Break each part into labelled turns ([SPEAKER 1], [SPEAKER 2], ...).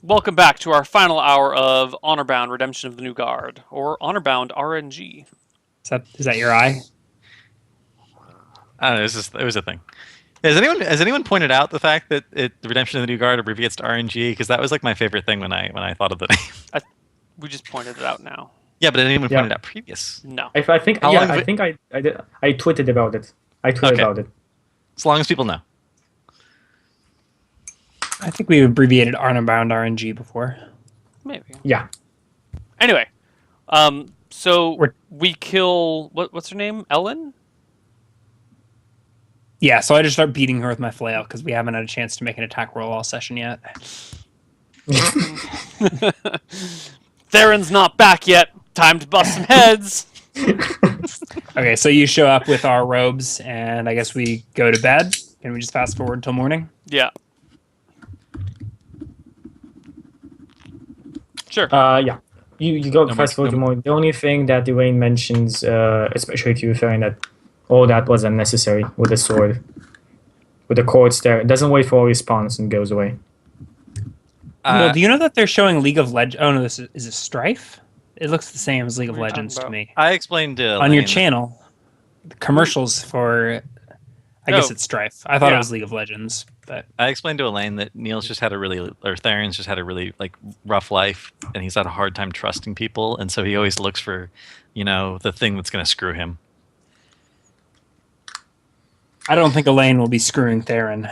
[SPEAKER 1] Welcome back to our final hour of Honorbound Redemption of the New Guard, or Honorbound RNG.
[SPEAKER 2] Is that your eye?
[SPEAKER 3] I don't know. It was a thing. Has anyone pointed out the fact that the Redemption of the New Guard abbreviates to RNG? Because that was like my favorite thing when I thought of the name.
[SPEAKER 1] We just pointed it out now.
[SPEAKER 3] Yeah, but anyone pointed out previous?
[SPEAKER 1] No.
[SPEAKER 4] I think I think I did. I tweeted about it. About it.
[SPEAKER 3] As long as people know.
[SPEAKER 2] I think we abbreviated Honorbound RNG before.
[SPEAKER 1] Maybe.
[SPEAKER 4] Yeah.
[SPEAKER 1] Anyway, so we kill what's her name? Ellen?
[SPEAKER 2] Yeah, so I just start beating her with my flail because we haven't had a chance to make an attack roll all session yet.
[SPEAKER 1] Theron's not back yet. Time to bust some heads.
[SPEAKER 2] Okay, so you show up with our robes, and I guess we go to bed. Can we just fast forward till morning?
[SPEAKER 1] Yeah. Sure.
[SPEAKER 4] Yeah. You go fast forward to more. The only thing that Elaine mentions, especially to you, Theron, that all that was unnecessary with the sword. With the cords there. It doesn't wait for a response and goes away.
[SPEAKER 2] Well, do you know that they're showing League of Legends? Oh, no, is it Strife? It looks the same as League of Legends to me.
[SPEAKER 3] I explained to
[SPEAKER 2] on your channel, the commercials for... I guess it's Strife. I thought it was League of Legends, but
[SPEAKER 3] I explained to Elaine that Neil's just had Theron's just had a really rough life, and he's had a hard time trusting people, and so he always looks for, the thing that's going to screw him.
[SPEAKER 2] I don't think Elaine will be screwing Theron.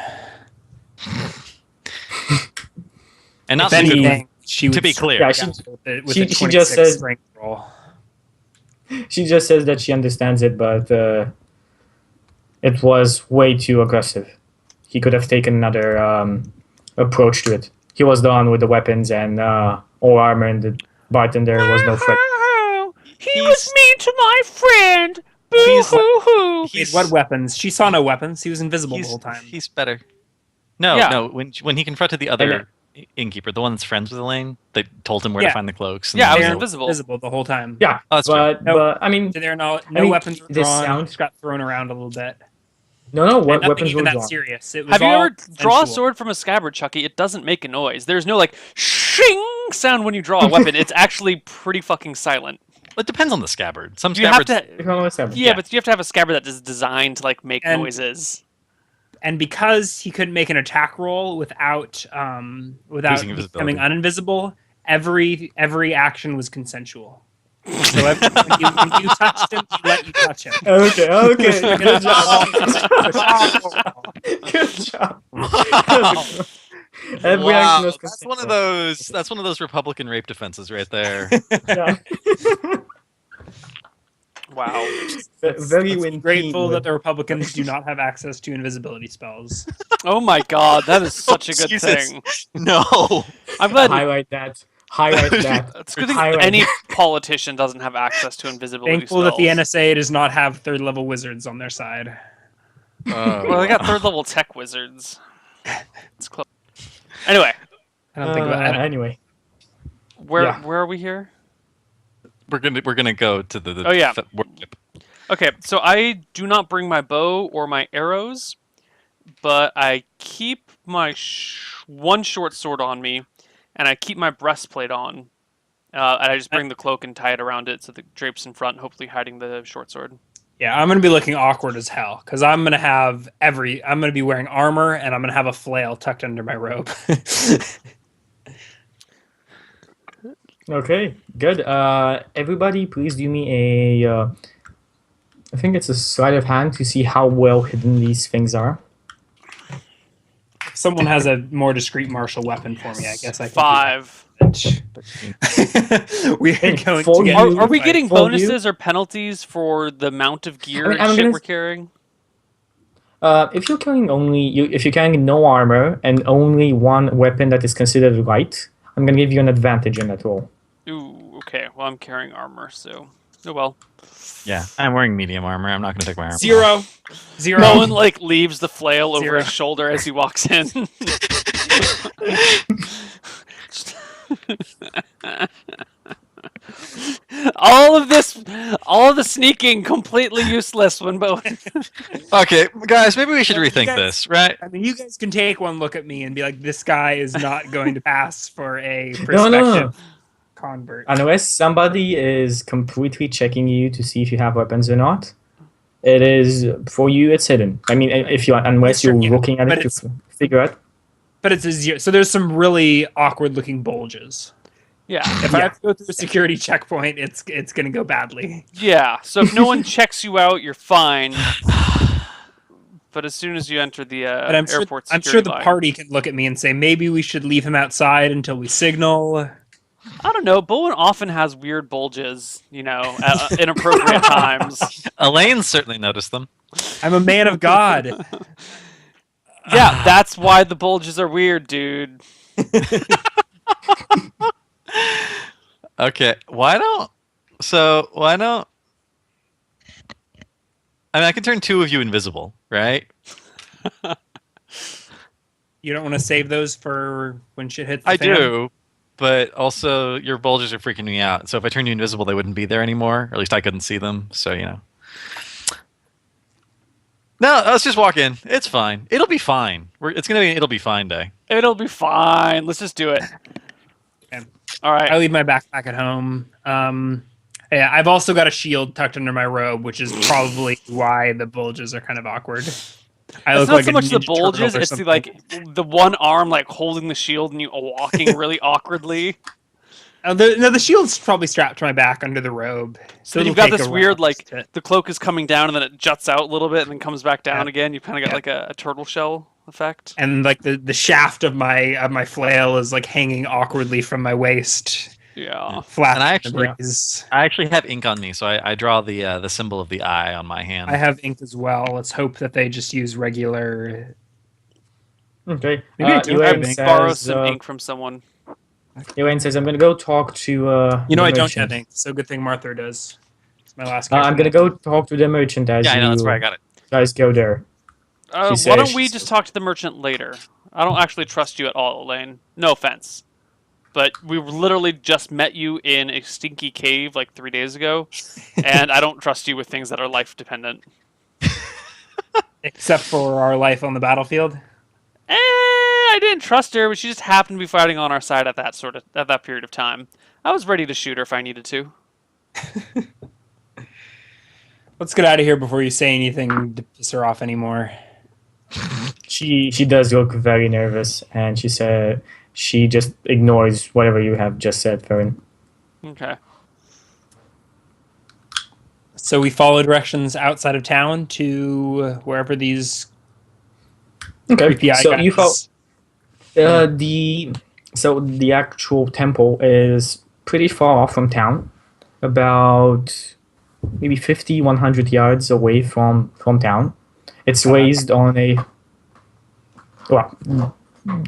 [SPEAKER 3] And not
[SPEAKER 2] if anything,
[SPEAKER 3] to be clear,
[SPEAKER 4] yeah,
[SPEAKER 2] she just says strength roll.
[SPEAKER 4] She just says that she understands it, but it was way too aggressive. He could have taken another approach to it. He was done with the weapons and all armor, and the bartender was no threat.
[SPEAKER 1] He was mean to my friend. Boo hoo hoo.
[SPEAKER 2] What weapons? She saw no weapons. He was invisible the whole time.
[SPEAKER 3] He's better. No. When he confronted the other innkeeper, the one that's friends with Elaine, they told him where to find the cloaks. And
[SPEAKER 1] I was invisible
[SPEAKER 2] the whole time.
[SPEAKER 4] Yeah,
[SPEAKER 3] that's
[SPEAKER 4] but I mean,
[SPEAKER 2] there no weapons were drawn. Just got thrown around a little bit.
[SPEAKER 4] No, weapons were
[SPEAKER 2] that
[SPEAKER 4] drawn.
[SPEAKER 2] serious. It was
[SPEAKER 1] Have you ever draw a sword from a scabbard, Chucky? It doesn't make a noise. There's no shing sound when you draw a weapon. It's actually pretty fucking silent.
[SPEAKER 3] It depends on the scabbard. Some
[SPEAKER 1] scabbards...
[SPEAKER 4] Yeah,
[SPEAKER 1] but you have to have a scabbard that is designed to make noises.
[SPEAKER 2] And because he couldn't make an attack roll without becoming uninvisible, every action was consensual. So when you touched him, he let you touch him.
[SPEAKER 4] Okay. Good job. Good job.
[SPEAKER 3] Wow, that's one of those Republican rape defenses right there.
[SPEAKER 4] Yeah.
[SPEAKER 1] Wow.
[SPEAKER 4] Very
[SPEAKER 2] grateful that the Republicans do not have access to invisibility spells.
[SPEAKER 1] Oh my god, that is such a good thing.
[SPEAKER 3] No.
[SPEAKER 1] I'm glad
[SPEAKER 4] highlight that.
[SPEAKER 1] It's a good thing any politician doesn't have access to invisibility
[SPEAKER 2] Thankful
[SPEAKER 1] spells.
[SPEAKER 2] that the NSA does not have third-level wizards on their side.
[SPEAKER 1] Well, they got third-level tech wizards. It's close. Anyway.
[SPEAKER 2] I don't think about it.
[SPEAKER 4] Anyway.
[SPEAKER 1] Where are we here?
[SPEAKER 3] We're gonna go to the
[SPEAKER 1] oh yeah. Okay, so I do not bring my bow or my arrows, but I keep my one short sword on me, and I keep my breastplate on, and I just bring the cloak and tie it around it so the drapes in front, hopefully hiding the short sword.
[SPEAKER 2] Yeah, I'm gonna be looking awkward as hell because I'm gonna be wearing armor and I'm gonna have a flail tucked under my robe.
[SPEAKER 4] Okay, good. Everybody, please do me a. I think it's a sleight of hand to see how well hidden these things are.
[SPEAKER 2] If someone has a more discreet martial weapon for me, I guess I can.
[SPEAKER 1] 5.
[SPEAKER 2] We're going to get.
[SPEAKER 1] Are we getting bonuses or penalties for the amount of gear we're carrying?
[SPEAKER 4] If you're carrying no armor and only one weapon that is considered light, I'm gonna give you an advantage in that roll.
[SPEAKER 1] Ooh, okay. Well, I'm carrying armor, so well.
[SPEAKER 3] Yeah, I'm wearing medium armor. I'm not gonna take my armor.
[SPEAKER 2] 0.
[SPEAKER 1] No one leaves the flail over his shoulder as he walks in. all of the sneaking completely useless when Bowen.
[SPEAKER 3] Okay, guys, maybe we should
[SPEAKER 2] Well, you
[SPEAKER 3] rethink
[SPEAKER 2] guys-
[SPEAKER 3] this, right?
[SPEAKER 2] I mean, you guys can take one look at me and be like, "This guy is not going to pass for a
[SPEAKER 4] No,
[SPEAKER 2] prospective
[SPEAKER 4] no.
[SPEAKER 2] convert."
[SPEAKER 4] Unless somebody is completely checking you to see if you have weapons or not, it is for you. It's hidden. I mean, if you unless
[SPEAKER 2] That's true,
[SPEAKER 4] you're
[SPEAKER 2] yeah.
[SPEAKER 4] looking at
[SPEAKER 2] But
[SPEAKER 4] it to
[SPEAKER 2] it's-
[SPEAKER 4] figure out.
[SPEAKER 2] But it's a zero. So there's some really awkward-looking bulges.
[SPEAKER 1] Yeah.
[SPEAKER 2] If I have to go through a security checkpoint, it's going to go badly.
[SPEAKER 1] Yeah. So if no one checks you out, you're fine. But as soon as you enter the
[SPEAKER 2] But I'm
[SPEAKER 1] airport
[SPEAKER 2] sure
[SPEAKER 1] security
[SPEAKER 2] the
[SPEAKER 1] line,
[SPEAKER 2] party can look at me and say, maybe we should leave him outside until we signal.
[SPEAKER 1] I don't know. Bowen often has weird bulges, at inappropriate times.
[SPEAKER 3] Elaine certainly noticed them.
[SPEAKER 2] I'm a man of God.
[SPEAKER 1] Yeah, that's why the bulges are weird, dude.
[SPEAKER 3] Okay, why don't? I mean, I can turn two of you invisible, right?
[SPEAKER 2] You don't want to save those for when shit hits the
[SPEAKER 3] I
[SPEAKER 2] fan?
[SPEAKER 3] do, but also your bulges are freaking me out. So if I turn you invisible, they wouldn't be there anymore. Or at least I couldn't see them. So No, let's just walk in. It's fine. It'll be fine. It'll be fine day.
[SPEAKER 1] It'll be fine. Let's just do it.
[SPEAKER 2] Okay.
[SPEAKER 1] All right.
[SPEAKER 2] I leave my backpack at home. Yeah, I've also got a shield tucked under my robe, which is probably why the bulges are kind of awkward. I
[SPEAKER 1] It's
[SPEAKER 2] look
[SPEAKER 1] not
[SPEAKER 2] like
[SPEAKER 1] so
[SPEAKER 2] a
[SPEAKER 1] much the
[SPEAKER 2] Ninja Turtle
[SPEAKER 1] bulges;
[SPEAKER 2] or
[SPEAKER 1] it's
[SPEAKER 2] something.
[SPEAKER 1] the one arm holding the shield and you walking really awkwardly.
[SPEAKER 2] The shield's probably strapped to my back under the robe.
[SPEAKER 1] So
[SPEAKER 2] it'll
[SPEAKER 1] you've got
[SPEAKER 2] take
[SPEAKER 1] this
[SPEAKER 2] a
[SPEAKER 1] weird
[SPEAKER 2] while to-
[SPEAKER 1] the cloak is coming down and then it juts out a little bit and then comes back down
[SPEAKER 2] Yeah.
[SPEAKER 1] again. You've kind of got
[SPEAKER 2] Yeah.
[SPEAKER 1] a turtle shell effect.
[SPEAKER 2] and the shaft of my flail is hanging awkwardly from my waist,
[SPEAKER 1] Yeah.
[SPEAKER 2] flat
[SPEAKER 3] And I
[SPEAKER 2] in
[SPEAKER 3] actually-
[SPEAKER 2] the breeze.
[SPEAKER 3] I actually have ink on me, so I draw the symbol of the eye on my hand.
[SPEAKER 2] I have ink as well. Let's hope that they just use regular.
[SPEAKER 4] Okay.
[SPEAKER 2] Maybe I do have
[SPEAKER 4] Elaine
[SPEAKER 2] ink.
[SPEAKER 1] Borrow
[SPEAKER 4] says,
[SPEAKER 1] some ink from someone.
[SPEAKER 4] Elaine says, I'm going to go talk to
[SPEAKER 2] I
[SPEAKER 4] the
[SPEAKER 2] don't
[SPEAKER 4] merchant.
[SPEAKER 2] have ink, so good thing Martha does. It's my last.
[SPEAKER 4] I'm
[SPEAKER 2] character.
[SPEAKER 4] going to go talk to the merchant as
[SPEAKER 3] Yeah, I know. That's
[SPEAKER 4] you
[SPEAKER 3] where I got it.
[SPEAKER 4] guys go there.
[SPEAKER 1] Why
[SPEAKER 4] says
[SPEAKER 1] don't we
[SPEAKER 4] she's-
[SPEAKER 1] just talk to the merchant later? I don't actually trust you at all, Elaine. No offense. But we literally just met you in a stinky cave 3 days ago, and I don't trust you with things that are life dependent.
[SPEAKER 2] Except for our life on the battlefield.
[SPEAKER 1] I didn't trust her, but she just happened to be fighting on our side at that period of time. I was ready to shoot her if I needed to.
[SPEAKER 2] Let's get out of here before you say anything to piss her off anymore.
[SPEAKER 4] She does look very nervous, and she said she just ignores whatever you have just said, Farron.
[SPEAKER 1] Okay.
[SPEAKER 2] So we follow directions outside of town to wherever these
[SPEAKER 4] Okay,
[SPEAKER 2] creepy eye
[SPEAKER 4] so
[SPEAKER 2] guys.
[SPEAKER 4] you follow. The actual temple is pretty far off from town, about maybe 50, 100 yards away from town. It's raised on a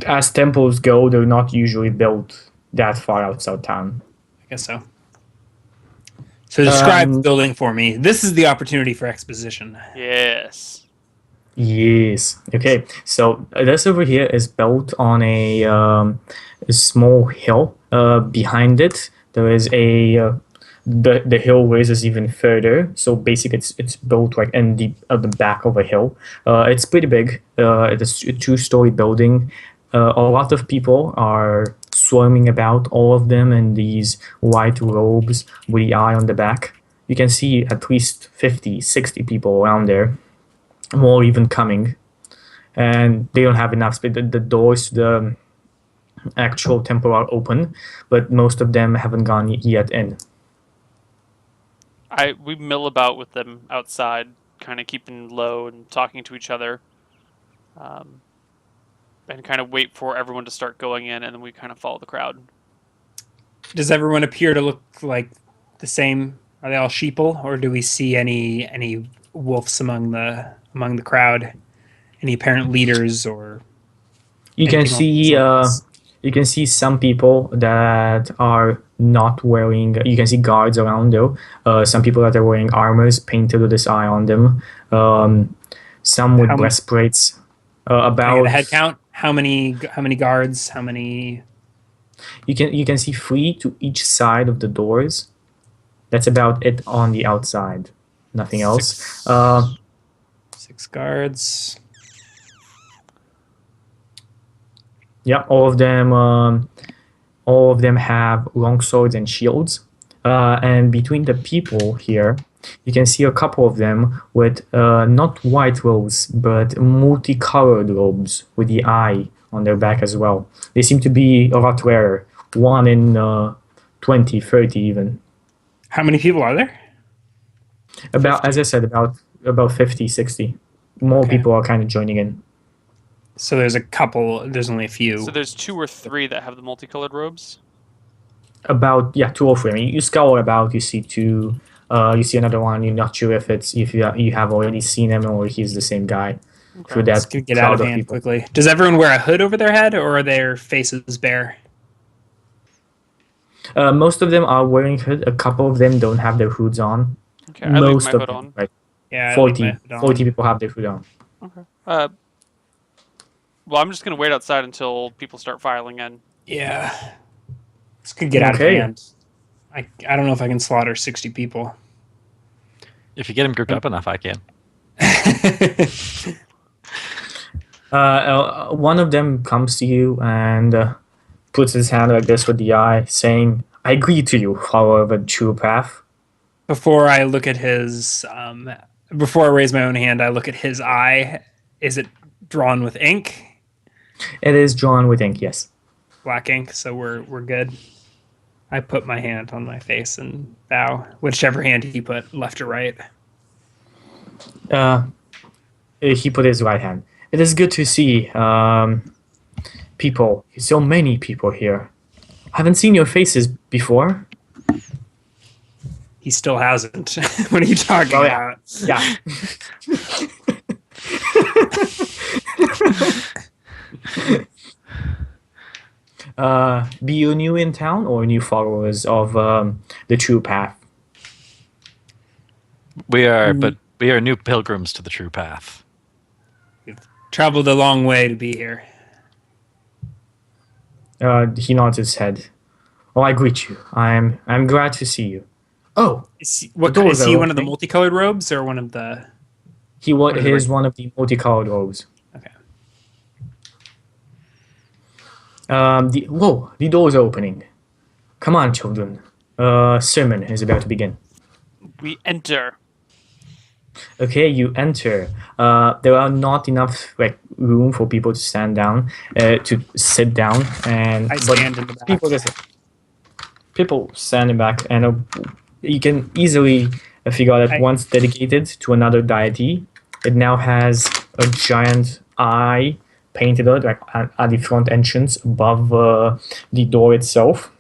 [SPEAKER 4] as temples go, they're not usually built that far outside town.
[SPEAKER 2] I guess so. So describe the
[SPEAKER 4] Um,
[SPEAKER 2] building for me. This is the opportunity for exposition.
[SPEAKER 1] Yes.
[SPEAKER 4] Yes. Okay. So this over here is built on a small hill. Behind it, there is the hill raises even further. So basically, it's built in the back of a hill. It's pretty big. It's a two-story building. A lot of people are swarming about. All of them in these white robes with the eye on the back. You can see at least 50, 60 people around there. More even coming, and they don't have enough space. The doors to the actual temple are open, but most of them haven't gone yet in.
[SPEAKER 1] We mill about with them outside, kind of keeping low and talking to each other, and kind of wait for everyone to start going in, and then we kind of follow the crowd.
[SPEAKER 2] Does everyone appear to look like the same? Are they all sheeple, or do we see any wolves among the crowd? Any apparent leaders or?
[SPEAKER 4] You can
[SPEAKER 2] anything
[SPEAKER 4] see
[SPEAKER 2] along those lines?
[SPEAKER 4] you can see some people that are not wearing. You can see guards around though. Some people that are wearing armors painted with this eye on them. Some with
[SPEAKER 2] How m-
[SPEAKER 4] breastplates.
[SPEAKER 2] Can I get
[SPEAKER 4] About
[SPEAKER 2] a head count. How many guards? How many?
[SPEAKER 4] you can see 3 to each side of the doors. That's about it on the outside. Nothing else.
[SPEAKER 2] 6 guards.
[SPEAKER 4] Yeah, all of them have long swords and shields. And between the people here, you can see a couple of them with not white robes, but multicolored robes with the eye on their back as well. They seem to be a lot rarer. 1 in 20, 30 even.
[SPEAKER 2] How many people are there?
[SPEAKER 4] About, as I said, about 50, 60. More
[SPEAKER 2] Okay.
[SPEAKER 4] people are kind of joining in.
[SPEAKER 2] So there's a couple. There's only a few.
[SPEAKER 1] So there's 2 or 3 that have the multicolored robes.
[SPEAKER 4] About 2 or 3. I mean, you scour about, you see 2. You see another one. You're not sure if you have already seen him or he's the same guy.
[SPEAKER 1] Okay.
[SPEAKER 4] Through
[SPEAKER 2] This
[SPEAKER 4] that
[SPEAKER 2] can get out of
[SPEAKER 4] crowd
[SPEAKER 2] hand
[SPEAKER 4] people.
[SPEAKER 2] quickly. Does everyone wear a hood over their head, or are their faces bare?
[SPEAKER 4] Most of them are wearing hood. A couple of them don't have their hoods on.
[SPEAKER 1] Okay, I leave
[SPEAKER 4] Most
[SPEAKER 1] my
[SPEAKER 4] of
[SPEAKER 1] hood
[SPEAKER 4] them,
[SPEAKER 1] on.
[SPEAKER 4] like
[SPEAKER 2] Yeah, I leave
[SPEAKER 4] 40,
[SPEAKER 2] my hood on.
[SPEAKER 4] 40 people have their hood on.
[SPEAKER 1] Okay. Well, I'm just gonna wait outside until people start filing in.
[SPEAKER 2] Yeah. This could get out of
[SPEAKER 4] Okay.
[SPEAKER 2] hand. I don't know if I can slaughter 60 people.
[SPEAKER 3] If you get them grouped up enough, I can.
[SPEAKER 4] One of them comes to you and puts his hand like this with the eye, saying, "I agree to you, follower of a true path."
[SPEAKER 2] Before I look at his, before I raise my own hand, I look at his eye. Is it drawn with ink?
[SPEAKER 4] It is drawn with ink, yes.
[SPEAKER 2] Black ink, so we're good. I put my hand on my face and bow. Whichever hand he put, left or right.
[SPEAKER 4] He put his right hand. It is good to see people, so many people here. Haven't seen your faces before.
[SPEAKER 2] He still hasn't. What are you talking
[SPEAKER 4] Oh, yeah.
[SPEAKER 2] about?
[SPEAKER 4] Yeah. Be you new in town or new followers of the true path?
[SPEAKER 3] We are, but we are new pilgrims to the true path.
[SPEAKER 2] Traveled a long way to be here.
[SPEAKER 4] He nods his head. Oh, I greet you. I'm glad to see you. Oh,
[SPEAKER 2] Is he,
[SPEAKER 4] The doors
[SPEAKER 2] is he
[SPEAKER 4] are
[SPEAKER 2] one of the
[SPEAKER 4] opening.
[SPEAKER 2] multicolored robes or one of the?
[SPEAKER 4] he
[SPEAKER 2] What is it,
[SPEAKER 4] is one of the multicolored robes.
[SPEAKER 2] Okay.
[SPEAKER 4] The door's opening. Come on, children. Sermon is about to begin.
[SPEAKER 1] We enter.
[SPEAKER 4] Okay, you enter. There are not enough room for people to stand down, to sit down, and
[SPEAKER 2] I stand in the back.
[SPEAKER 4] people stand in back, and you can easily figure out that
[SPEAKER 2] I-
[SPEAKER 4] once dedicated to another deity, it now has a giant eye painted out at the front entrance above the door itself.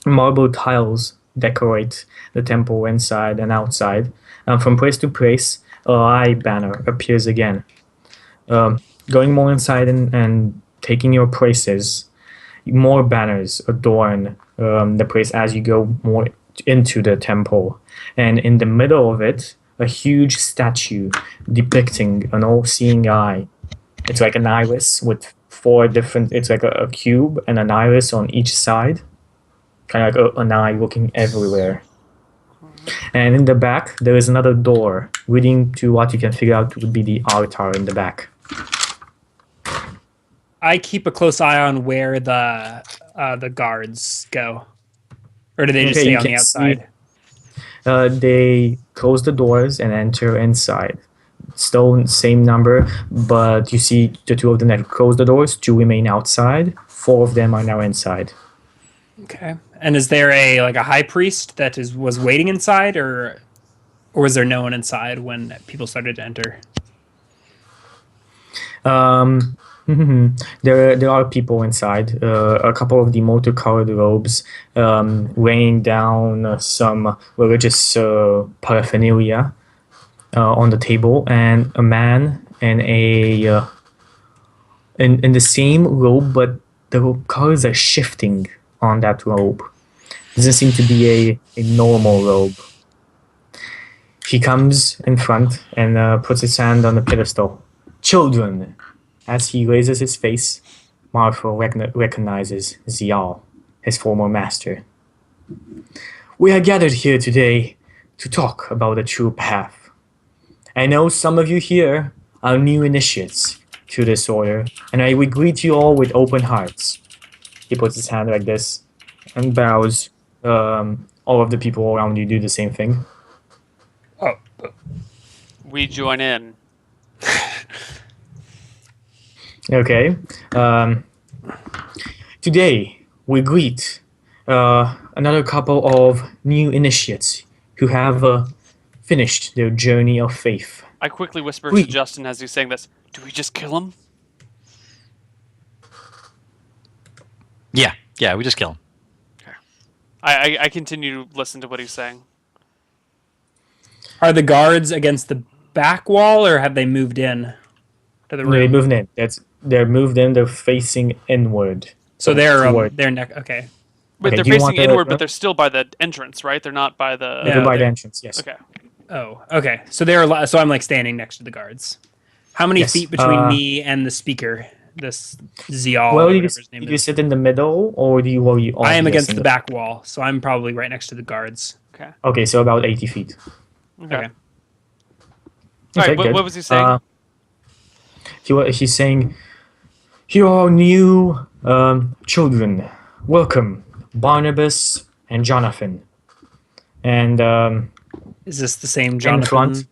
[SPEAKER 4] Marble tiles decorate the temple inside and outside. From place to place, a eye banner appears again. Going more inside and taking your places, more banners adorn the place as you go more into the temple. And in the middle of it, a huge statue depicting an all-seeing eye. It's like an iris with 4 different. It's like a cube and an iris on each side, kind of like an eye looking everywhere. And in the back, there is another door leading to what you can figure out would be the altar in the back.
[SPEAKER 2] I keep a close eye on where the guards go, or do they just
[SPEAKER 4] Okay,
[SPEAKER 2] stay
[SPEAKER 4] you
[SPEAKER 2] on the
[SPEAKER 4] can
[SPEAKER 2] outside?
[SPEAKER 4] They close the doors and enter inside. Still same number, but you see the 2 of them that close the doors, 2 remain outside, 4 of them are now inside.
[SPEAKER 2] Okay. And is there a high priest that was waiting inside, or was there no one inside when people started to enter?
[SPEAKER 4] There are people inside. A couple of the multicolored robes, weighing down some religious paraphernalia on the table, and a man in in the same robe, but the colors are shifting on that robe. Doesn't seem to be a normal robe. He comes in front and puts his hand on the pedestal. Children. As he raises his face, Marfa recognizes Zial, his former master. We are gathered here today to talk about the true path. I know some of you here are new initiates to this order, and I would greet you all with open hearts. He puts his hand like this and bows. All of the people around you do the same thing.
[SPEAKER 2] Oh,
[SPEAKER 1] We join in.
[SPEAKER 4] Okay. Today, we greet another couple of new initiates who have finished their journey of faith.
[SPEAKER 1] I quickly whisper
[SPEAKER 4] We-
[SPEAKER 1] to Justin as he's saying this. Do we just kill him?
[SPEAKER 3] Yeah, we just kill him.
[SPEAKER 1] I continue to listen to what he's saying.
[SPEAKER 2] are the guards against the back wall, or have they moved in to the
[SPEAKER 4] They
[SPEAKER 2] room?
[SPEAKER 4] moved in. They're moved in. They're facing inward.
[SPEAKER 2] So they're
[SPEAKER 4] toward-
[SPEAKER 2] neck. Okay.
[SPEAKER 1] Wait,
[SPEAKER 4] Okay,
[SPEAKER 1] they're
[SPEAKER 4] do you
[SPEAKER 1] facing
[SPEAKER 4] want the-
[SPEAKER 1] inward, but they're still by the entrance, right? They're not by the.
[SPEAKER 4] They're
[SPEAKER 2] No,
[SPEAKER 4] by the
[SPEAKER 2] they're-
[SPEAKER 4] entrance. Yes.
[SPEAKER 1] Okay.
[SPEAKER 2] Oh, okay. So so I'm like standing next to the guards. How many
[SPEAKER 4] Yes,
[SPEAKER 2] feet between me and the speaker? This Zial,
[SPEAKER 4] Well,
[SPEAKER 2] or
[SPEAKER 4] you,
[SPEAKER 2] whatever his name
[SPEAKER 4] you
[SPEAKER 2] is.
[SPEAKER 4] sit in the middle, or do you? Will you all
[SPEAKER 2] I am
[SPEAKER 4] be
[SPEAKER 2] against
[SPEAKER 4] in
[SPEAKER 2] the back wall, so I'm probably right next to the guards.
[SPEAKER 1] Okay.
[SPEAKER 4] Okay, so about 80 feet.
[SPEAKER 1] Okay.
[SPEAKER 2] Okay.
[SPEAKER 1] All right.
[SPEAKER 4] Okay,
[SPEAKER 1] What,
[SPEAKER 4] good.
[SPEAKER 1] what was he saying?
[SPEAKER 4] He's saying, "You are new children. Welcome, Barnabas and Jonathan." And
[SPEAKER 2] Is this the same Jonathan?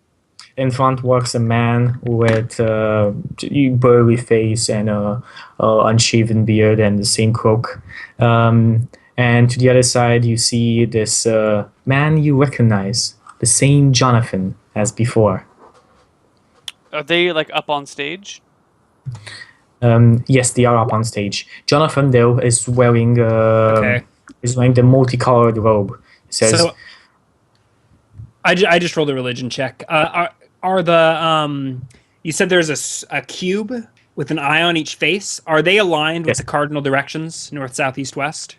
[SPEAKER 4] in front walks a man with burly face and a unshaven beard and the same cloak. And to the other side, you see this man you recognize, the same Jonathan as before.
[SPEAKER 1] Are they like up on stage?
[SPEAKER 4] Yes, they are up on stage. Jonathan, though, is wearing
[SPEAKER 2] Okay.
[SPEAKER 4] the multicolored robe. It says,
[SPEAKER 2] So I just rolled a religion check. Are the you said there's a cube with an eye on each face? Are they aligned with
[SPEAKER 4] Yes.
[SPEAKER 2] the cardinal directions, north, south, east, west?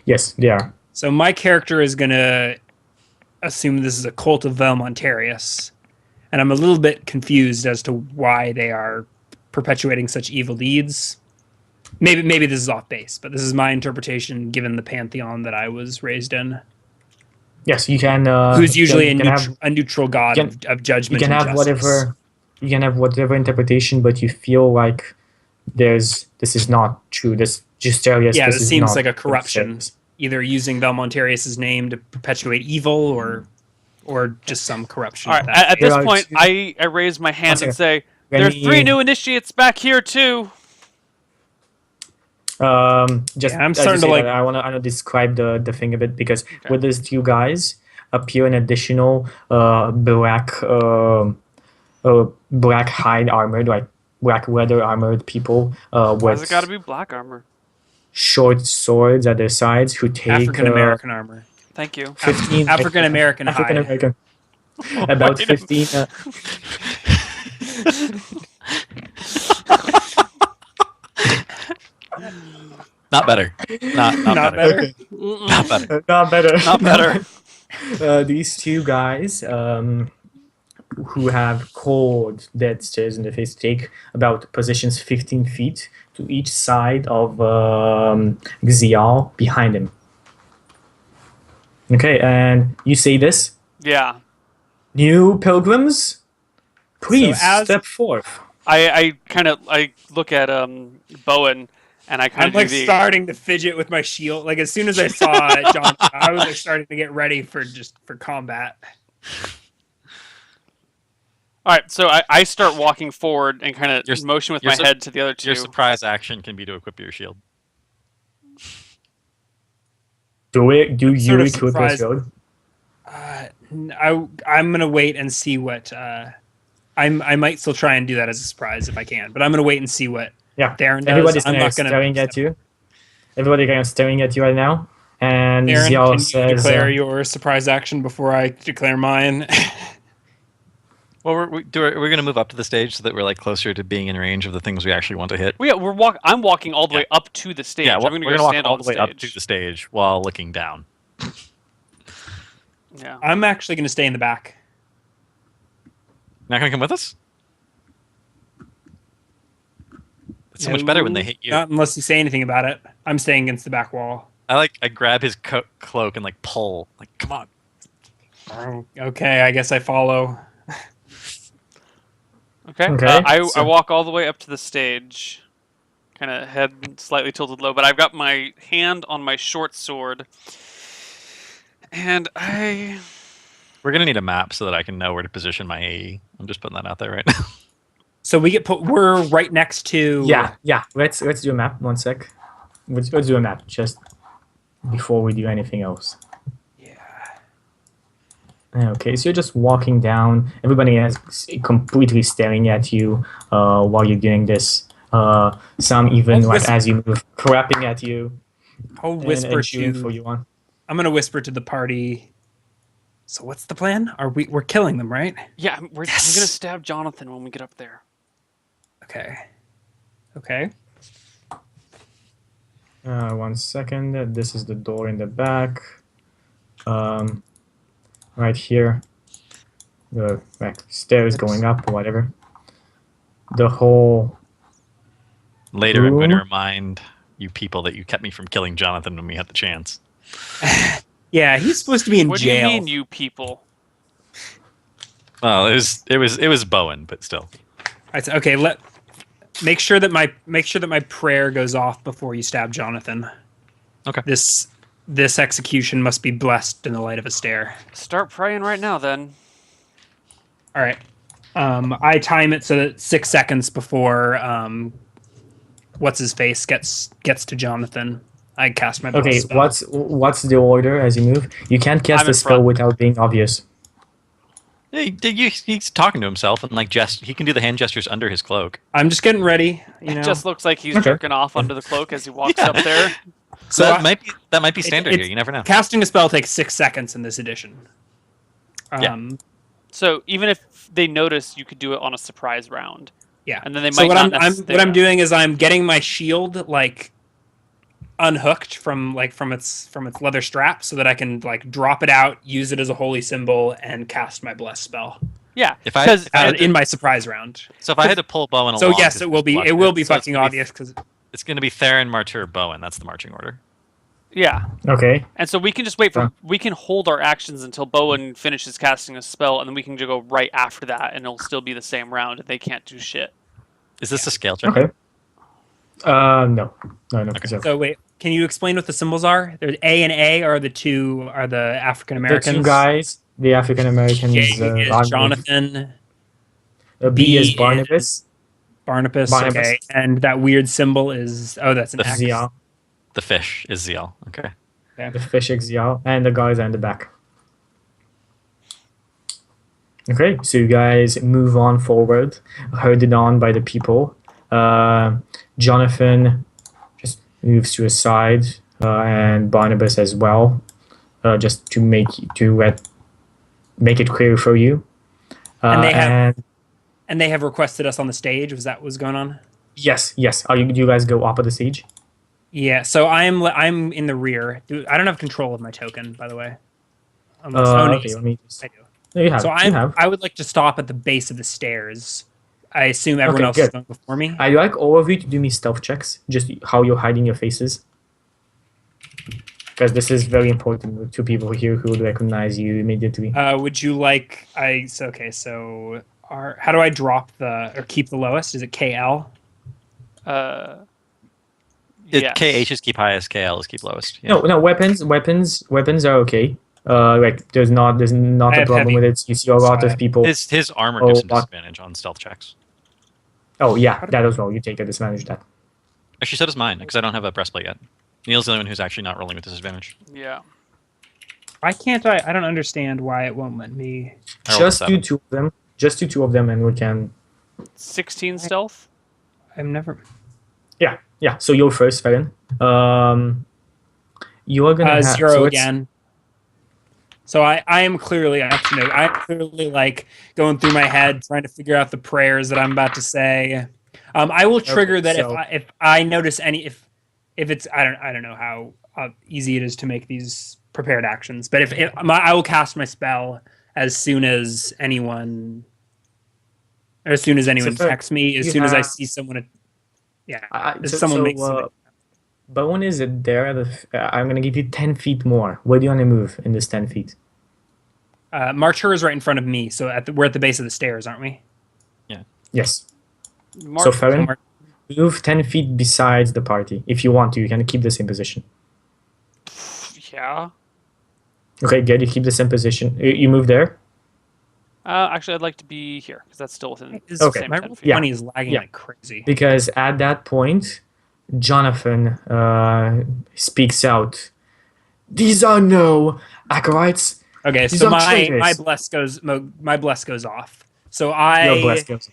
[SPEAKER 4] "Yes, they are."
[SPEAKER 2] So my character is gonna assume this is a cult of Velmontarius, and I'm a little bit confused as to why they are perpetuating such evil deeds. Maybe this is off base, but this is my interpretation given the pantheon that I was raised in.
[SPEAKER 4] Yes, you can.
[SPEAKER 2] Who's usually
[SPEAKER 4] you can have,
[SPEAKER 2] a neutral god
[SPEAKER 4] you
[SPEAKER 2] of
[SPEAKER 4] you
[SPEAKER 2] judgment
[SPEAKER 4] can
[SPEAKER 2] and
[SPEAKER 4] have
[SPEAKER 2] justice.
[SPEAKER 4] whatever. You can have whatever interpretation, but you feel like this is not true. This Justerius.
[SPEAKER 2] Yeah,
[SPEAKER 4] this
[SPEAKER 2] this
[SPEAKER 4] is
[SPEAKER 2] seems
[SPEAKER 4] not
[SPEAKER 2] like a
[SPEAKER 4] what it
[SPEAKER 2] corruption.
[SPEAKER 4] says.
[SPEAKER 2] Either using Velmontarius's name to perpetuate evil, or just some corruption.
[SPEAKER 1] All
[SPEAKER 2] of
[SPEAKER 1] right.
[SPEAKER 2] that.
[SPEAKER 1] At this
[SPEAKER 4] There are
[SPEAKER 1] point,
[SPEAKER 4] two-
[SPEAKER 1] I raise my hand and
[SPEAKER 4] second.
[SPEAKER 1] say,
[SPEAKER 4] Let
[SPEAKER 1] "There are
[SPEAKER 4] me-
[SPEAKER 1] 3 new initiates back here too."
[SPEAKER 4] Just
[SPEAKER 2] Yeah, I'm
[SPEAKER 4] as you
[SPEAKER 2] starting to
[SPEAKER 4] say
[SPEAKER 2] like-
[SPEAKER 4] that, I wanna describe the thing a bit because with these two guys appear an additional black hide armored, like black leather armored people
[SPEAKER 1] Why's it
[SPEAKER 4] with
[SPEAKER 1] got to be black armor?
[SPEAKER 4] short swords at their sides who take
[SPEAKER 2] African American armor.
[SPEAKER 1] Thank you.
[SPEAKER 4] 15
[SPEAKER 2] African American
[SPEAKER 4] African
[SPEAKER 2] hide.
[SPEAKER 4] American. About
[SPEAKER 1] Wait a-
[SPEAKER 4] 15.
[SPEAKER 3] Not better. Not
[SPEAKER 2] Not
[SPEAKER 3] better.
[SPEAKER 2] better.
[SPEAKER 3] Not better.
[SPEAKER 4] Not better.
[SPEAKER 1] Not better.
[SPEAKER 4] These two guys who have cold dead stares in the face take about positions 15 feet to each side of Xiao behind him. Okay, and you say this.
[SPEAKER 1] Yeah.
[SPEAKER 4] New pilgrims, please
[SPEAKER 2] So as-
[SPEAKER 4] step forth.
[SPEAKER 1] I kind of look at Bowen and I kind
[SPEAKER 2] I'm
[SPEAKER 1] of
[SPEAKER 2] like
[SPEAKER 1] do the
[SPEAKER 2] starting to fidget with my shield. Like as soon as I saw John, I was like starting to get ready for combat.
[SPEAKER 1] All right, so I start walking forward and kind
[SPEAKER 3] Your-
[SPEAKER 1] of motion with
[SPEAKER 3] your
[SPEAKER 1] my
[SPEAKER 3] sur-
[SPEAKER 1] head to the other two.
[SPEAKER 3] Your surprise action can be to equip your shield.
[SPEAKER 4] Do it. Do you
[SPEAKER 2] Sort of
[SPEAKER 4] equip your
[SPEAKER 2] surprised.
[SPEAKER 4] shield?
[SPEAKER 2] I'm gonna wait and see what. I might still try and do that as a surprise if I can, but I'm gonna wait and see what
[SPEAKER 4] Yeah.
[SPEAKER 2] Theron does.
[SPEAKER 4] Everybody's
[SPEAKER 2] I'm
[SPEAKER 4] kind of
[SPEAKER 2] not gonna
[SPEAKER 4] staring at you. Everybody kind of staring at you right now. And
[SPEAKER 2] Theron,
[SPEAKER 4] Xiao
[SPEAKER 2] can you
[SPEAKER 4] says,
[SPEAKER 2] declare your surprise action before I declare mine?
[SPEAKER 3] Well, we're going to move up to the stage so that we're like closer to being in range of the things we actually want to hit.
[SPEAKER 1] Well, yeah, I'm walking all the way up to the stage.
[SPEAKER 3] Yeah,
[SPEAKER 1] I'm
[SPEAKER 3] we're
[SPEAKER 1] going to
[SPEAKER 3] going to
[SPEAKER 1] go
[SPEAKER 3] walk
[SPEAKER 1] stand
[SPEAKER 3] all
[SPEAKER 1] on
[SPEAKER 3] the way
[SPEAKER 1] stage.
[SPEAKER 3] up to the stage while looking down.
[SPEAKER 1] Yeah.
[SPEAKER 2] I'm actually gonna stay in the back.
[SPEAKER 3] Not going to come with us? It's so much better when they hit you.
[SPEAKER 2] Not unless you say anything about it. I'm staying against the back wall.
[SPEAKER 3] I grab his cloak and like pull. Like, come on.
[SPEAKER 2] Okay, I guess I follow.
[SPEAKER 1] Okay.
[SPEAKER 4] Okay,
[SPEAKER 1] I
[SPEAKER 4] so-
[SPEAKER 1] walk all the way up to the stage, kind of head slightly tilted low, but I've got my hand on my short sword, and
[SPEAKER 3] We're gonna need a map so that I can know where to position my AE. I'm just putting that out there right now.
[SPEAKER 2] So we're right next to.
[SPEAKER 4] Yeah. Let's do a map. 1 sec. Let's do a map just before we do anything else.
[SPEAKER 2] Yeah.
[SPEAKER 4] Okay, so you're just walking down. Everybody is completely staring at you while you're doing this. Some even like as you move, clapping at you
[SPEAKER 2] I'll whisper
[SPEAKER 4] and cheering
[SPEAKER 2] to.
[SPEAKER 4] for you on.
[SPEAKER 2] I'm gonna whisper to the party. So what's the plan? We're killing them, right?
[SPEAKER 1] yeah, we're gonna stab Jonathan when we get up there.
[SPEAKER 2] Okay. Okay.
[SPEAKER 4] 1 second. This is the door in the back. Right here. The stairs going up or whatever. The whole.
[SPEAKER 3] Later, I'm going to
[SPEAKER 4] Ooh.
[SPEAKER 3] remind you people that you kept me from killing Jonathan when we had the chance.
[SPEAKER 2] Yeah, he's supposed to be in
[SPEAKER 1] What
[SPEAKER 2] jail.
[SPEAKER 1] do you mean, you people?
[SPEAKER 3] Well, it was Bowen, but still.
[SPEAKER 2] Okay, make sure that my prayer goes off before you stab Jonathan.
[SPEAKER 3] Okay.
[SPEAKER 2] This execution must be blessed in the light of a stair.
[SPEAKER 1] Start praying right now, then.
[SPEAKER 2] All right. I time it so that 6 seconds before what's his face gets to Jonathan. I cast my
[SPEAKER 4] Okay,
[SPEAKER 2] spell.
[SPEAKER 4] what's the order as you move? You can't cast
[SPEAKER 1] I'm in
[SPEAKER 4] a spell
[SPEAKER 1] front.
[SPEAKER 4] without being obvious.
[SPEAKER 3] He's talking to himself and like he can do the hand gestures under his cloak.
[SPEAKER 2] I'm just getting ready. You
[SPEAKER 1] It
[SPEAKER 2] know.
[SPEAKER 1] just looks like he's
[SPEAKER 4] Okay.
[SPEAKER 1] jerking off under the cloak as he walks
[SPEAKER 3] Yeah.
[SPEAKER 1] up there.
[SPEAKER 3] So
[SPEAKER 2] So
[SPEAKER 3] that might be standard here. You never know.
[SPEAKER 2] Casting a spell takes 6 seconds in this edition.
[SPEAKER 3] Yeah.
[SPEAKER 1] So even if they notice, you could do it on a surprise round.
[SPEAKER 2] Yeah.
[SPEAKER 1] And then they
[SPEAKER 2] So
[SPEAKER 1] might
[SPEAKER 2] what
[SPEAKER 1] not
[SPEAKER 2] I'm
[SPEAKER 1] necessarily.
[SPEAKER 2] what I'm doing is I'm getting my shield like unhooked from its leather strap so that I can like drop it out, use it as a holy symbol, and cast my bless spell
[SPEAKER 1] Yeah,
[SPEAKER 3] If I
[SPEAKER 1] because
[SPEAKER 3] had to-
[SPEAKER 2] in my surprise round.
[SPEAKER 3] So if I had to pull Bowen along,
[SPEAKER 2] So yes,
[SPEAKER 3] 'cause
[SPEAKER 2] it will be
[SPEAKER 3] so it's
[SPEAKER 2] fucking
[SPEAKER 3] gonna
[SPEAKER 2] obvious because
[SPEAKER 3] It's going to be Theron, Martyr, Bowen. That's the marching order.
[SPEAKER 1] yeah,
[SPEAKER 4] Okay.
[SPEAKER 1] and so we can just wait for
[SPEAKER 4] Huh.
[SPEAKER 1] we can hold our actions until Bowen finishes casting a spell, and then we can just go right after that, and it'll still be the same round, and they can't do shit.
[SPEAKER 3] Is this a scale check?
[SPEAKER 4] Okay. No.
[SPEAKER 3] Okay.
[SPEAKER 2] so wait. Can you explain what the symbols are? There's A and A are the African
[SPEAKER 4] The
[SPEAKER 2] Americans.
[SPEAKER 4] two guys, the African Americans.
[SPEAKER 2] J is Jonathan.
[SPEAKER 4] B is
[SPEAKER 2] is
[SPEAKER 4] Barnabas.
[SPEAKER 2] Barnabas.
[SPEAKER 4] Barnabas.
[SPEAKER 2] Okay, and that weird symbol is that's an
[SPEAKER 3] The
[SPEAKER 2] X.
[SPEAKER 4] Zial.
[SPEAKER 3] The fish is Zial. Okay.
[SPEAKER 4] The fish Zial. And the guys are in the back. Okay, so you guys move on forward, herded on by the people. Jonathan just moves to a side, and Barnabas as well, just to make it clear for you.
[SPEAKER 2] And they have requested us on the stage. Was that what's going on?
[SPEAKER 4] Yes. Do you guys go up at the stage?
[SPEAKER 2] Yeah. So I'm in the rear. I don't have control of my token, by the way. Unless
[SPEAKER 4] Okay, let me just.
[SPEAKER 2] I do.
[SPEAKER 4] No, you have.
[SPEAKER 2] So
[SPEAKER 4] you have.
[SPEAKER 2] I would like to stop at the base of the stairs. I assume everyone
[SPEAKER 4] Okay,
[SPEAKER 2] else is
[SPEAKER 4] good.
[SPEAKER 2] going before me.
[SPEAKER 4] I'd like all of you to do me stealth checks, just how you're hiding your faces. Because this is very important to people here who would recognize you immediately.
[SPEAKER 2] Would you like? So how do I drop or keep the lowest? Is it KL?
[SPEAKER 1] Yes.
[SPEAKER 3] KH is keep highest, KL is keep lowest. Yeah.
[SPEAKER 4] No, weapons are okay. Like there's not
[SPEAKER 2] I
[SPEAKER 4] a
[SPEAKER 2] have
[SPEAKER 4] problem
[SPEAKER 2] heavy,
[SPEAKER 4] with it. You see a lot
[SPEAKER 2] so
[SPEAKER 4] of people.
[SPEAKER 3] His armor gives him
[SPEAKER 4] what?
[SPEAKER 3] disadvantage on stealth checks.
[SPEAKER 4] Oh yeah, that as well. You take a disadvantage that.
[SPEAKER 3] Actually, so does mine, because I don't have a breastplate yet. Neil's the only one who's actually not rolling with disadvantage.
[SPEAKER 1] Yeah.
[SPEAKER 2] Why can't I? I don't understand why it won't let me.
[SPEAKER 3] I rolled a
[SPEAKER 4] Just do
[SPEAKER 3] 7.
[SPEAKER 4] two of them. Just do two of them, and we can.
[SPEAKER 1] 16 stealth.
[SPEAKER 2] I'm never.
[SPEAKER 4] Yeah. So you're first, Farron. You are gonna have
[SPEAKER 2] 0
[SPEAKER 4] so it's-
[SPEAKER 2] again. So I am clearly I'm clearly like going through my head trying to figure out the prayers that I'm about to say. I will trigger
[SPEAKER 4] Okay,
[SPEAKER 2] that
[SPEAKER 4] so-
[SPEAKER 2] if I notice if it's I don't know how easy it is to make these prepared actions, but I will cast my spell as soon as anyone
[SPEAKER 4] So,
[SPEAKER 2] texts me, as
[SPEAKER 4] you
[SPEAKER 2] soon as I
[SPEAKER 4] have-
[SPEAKER 2] see someone. Yeah,
[SPEAKER 4] I-
[SPEAKER 2] if
[SPEAKER 4] so-
[SPEAKER 2] someone
[SPEAKER 4] so,
[SPEAKER 2] makes something.
[SPEAKER 4] Bone is there. I'm gonna give you 10 feet more. Where do you want to move in this 10 feet?
[SPEAKER 2] Marcher is right in front of me, so we're at the base of the stairs, aren't we?
[SPEAKER 4] Yes.
[SPEAKER 1] Mark,
[SPEAKER 4] So Farron,
[SPEAKER 2] Mar-
[SPEAKER 4] move 10 feet besides the party. If you want to, you can keep the same position.
[SPEAKER 1] yeah.
[SPEAKER 4] Okay, good. You keep the same position. You move there?
[SPEAKER 1] Actually, I'd like to be here because that's still within the
[SPEAKER 4] Okay.
[SPEAKER 1] same
[SPEAKER 2] My
[SPEAKER 1] 10 feet.
[SPEAKER 4] Yeah.
[SPEAKER 2] 20 is lagging
[SPEAKER 4] Yeah.
[SPEAKER 2] like crazy.
[SPEAKER 4] Because at that point, Jonathan speaks out. These are no acolytes.
[SPEAKER 2] Okay,
[SPEAKER 4] These
[SPEAKER 2] so
[SPEAKER 4] are
[SPEAKER 2] my
[SPEAKER 4] traitors.
[SPEAKER 2] bless goes off. So
[SPEAKER 4] Your bless goes.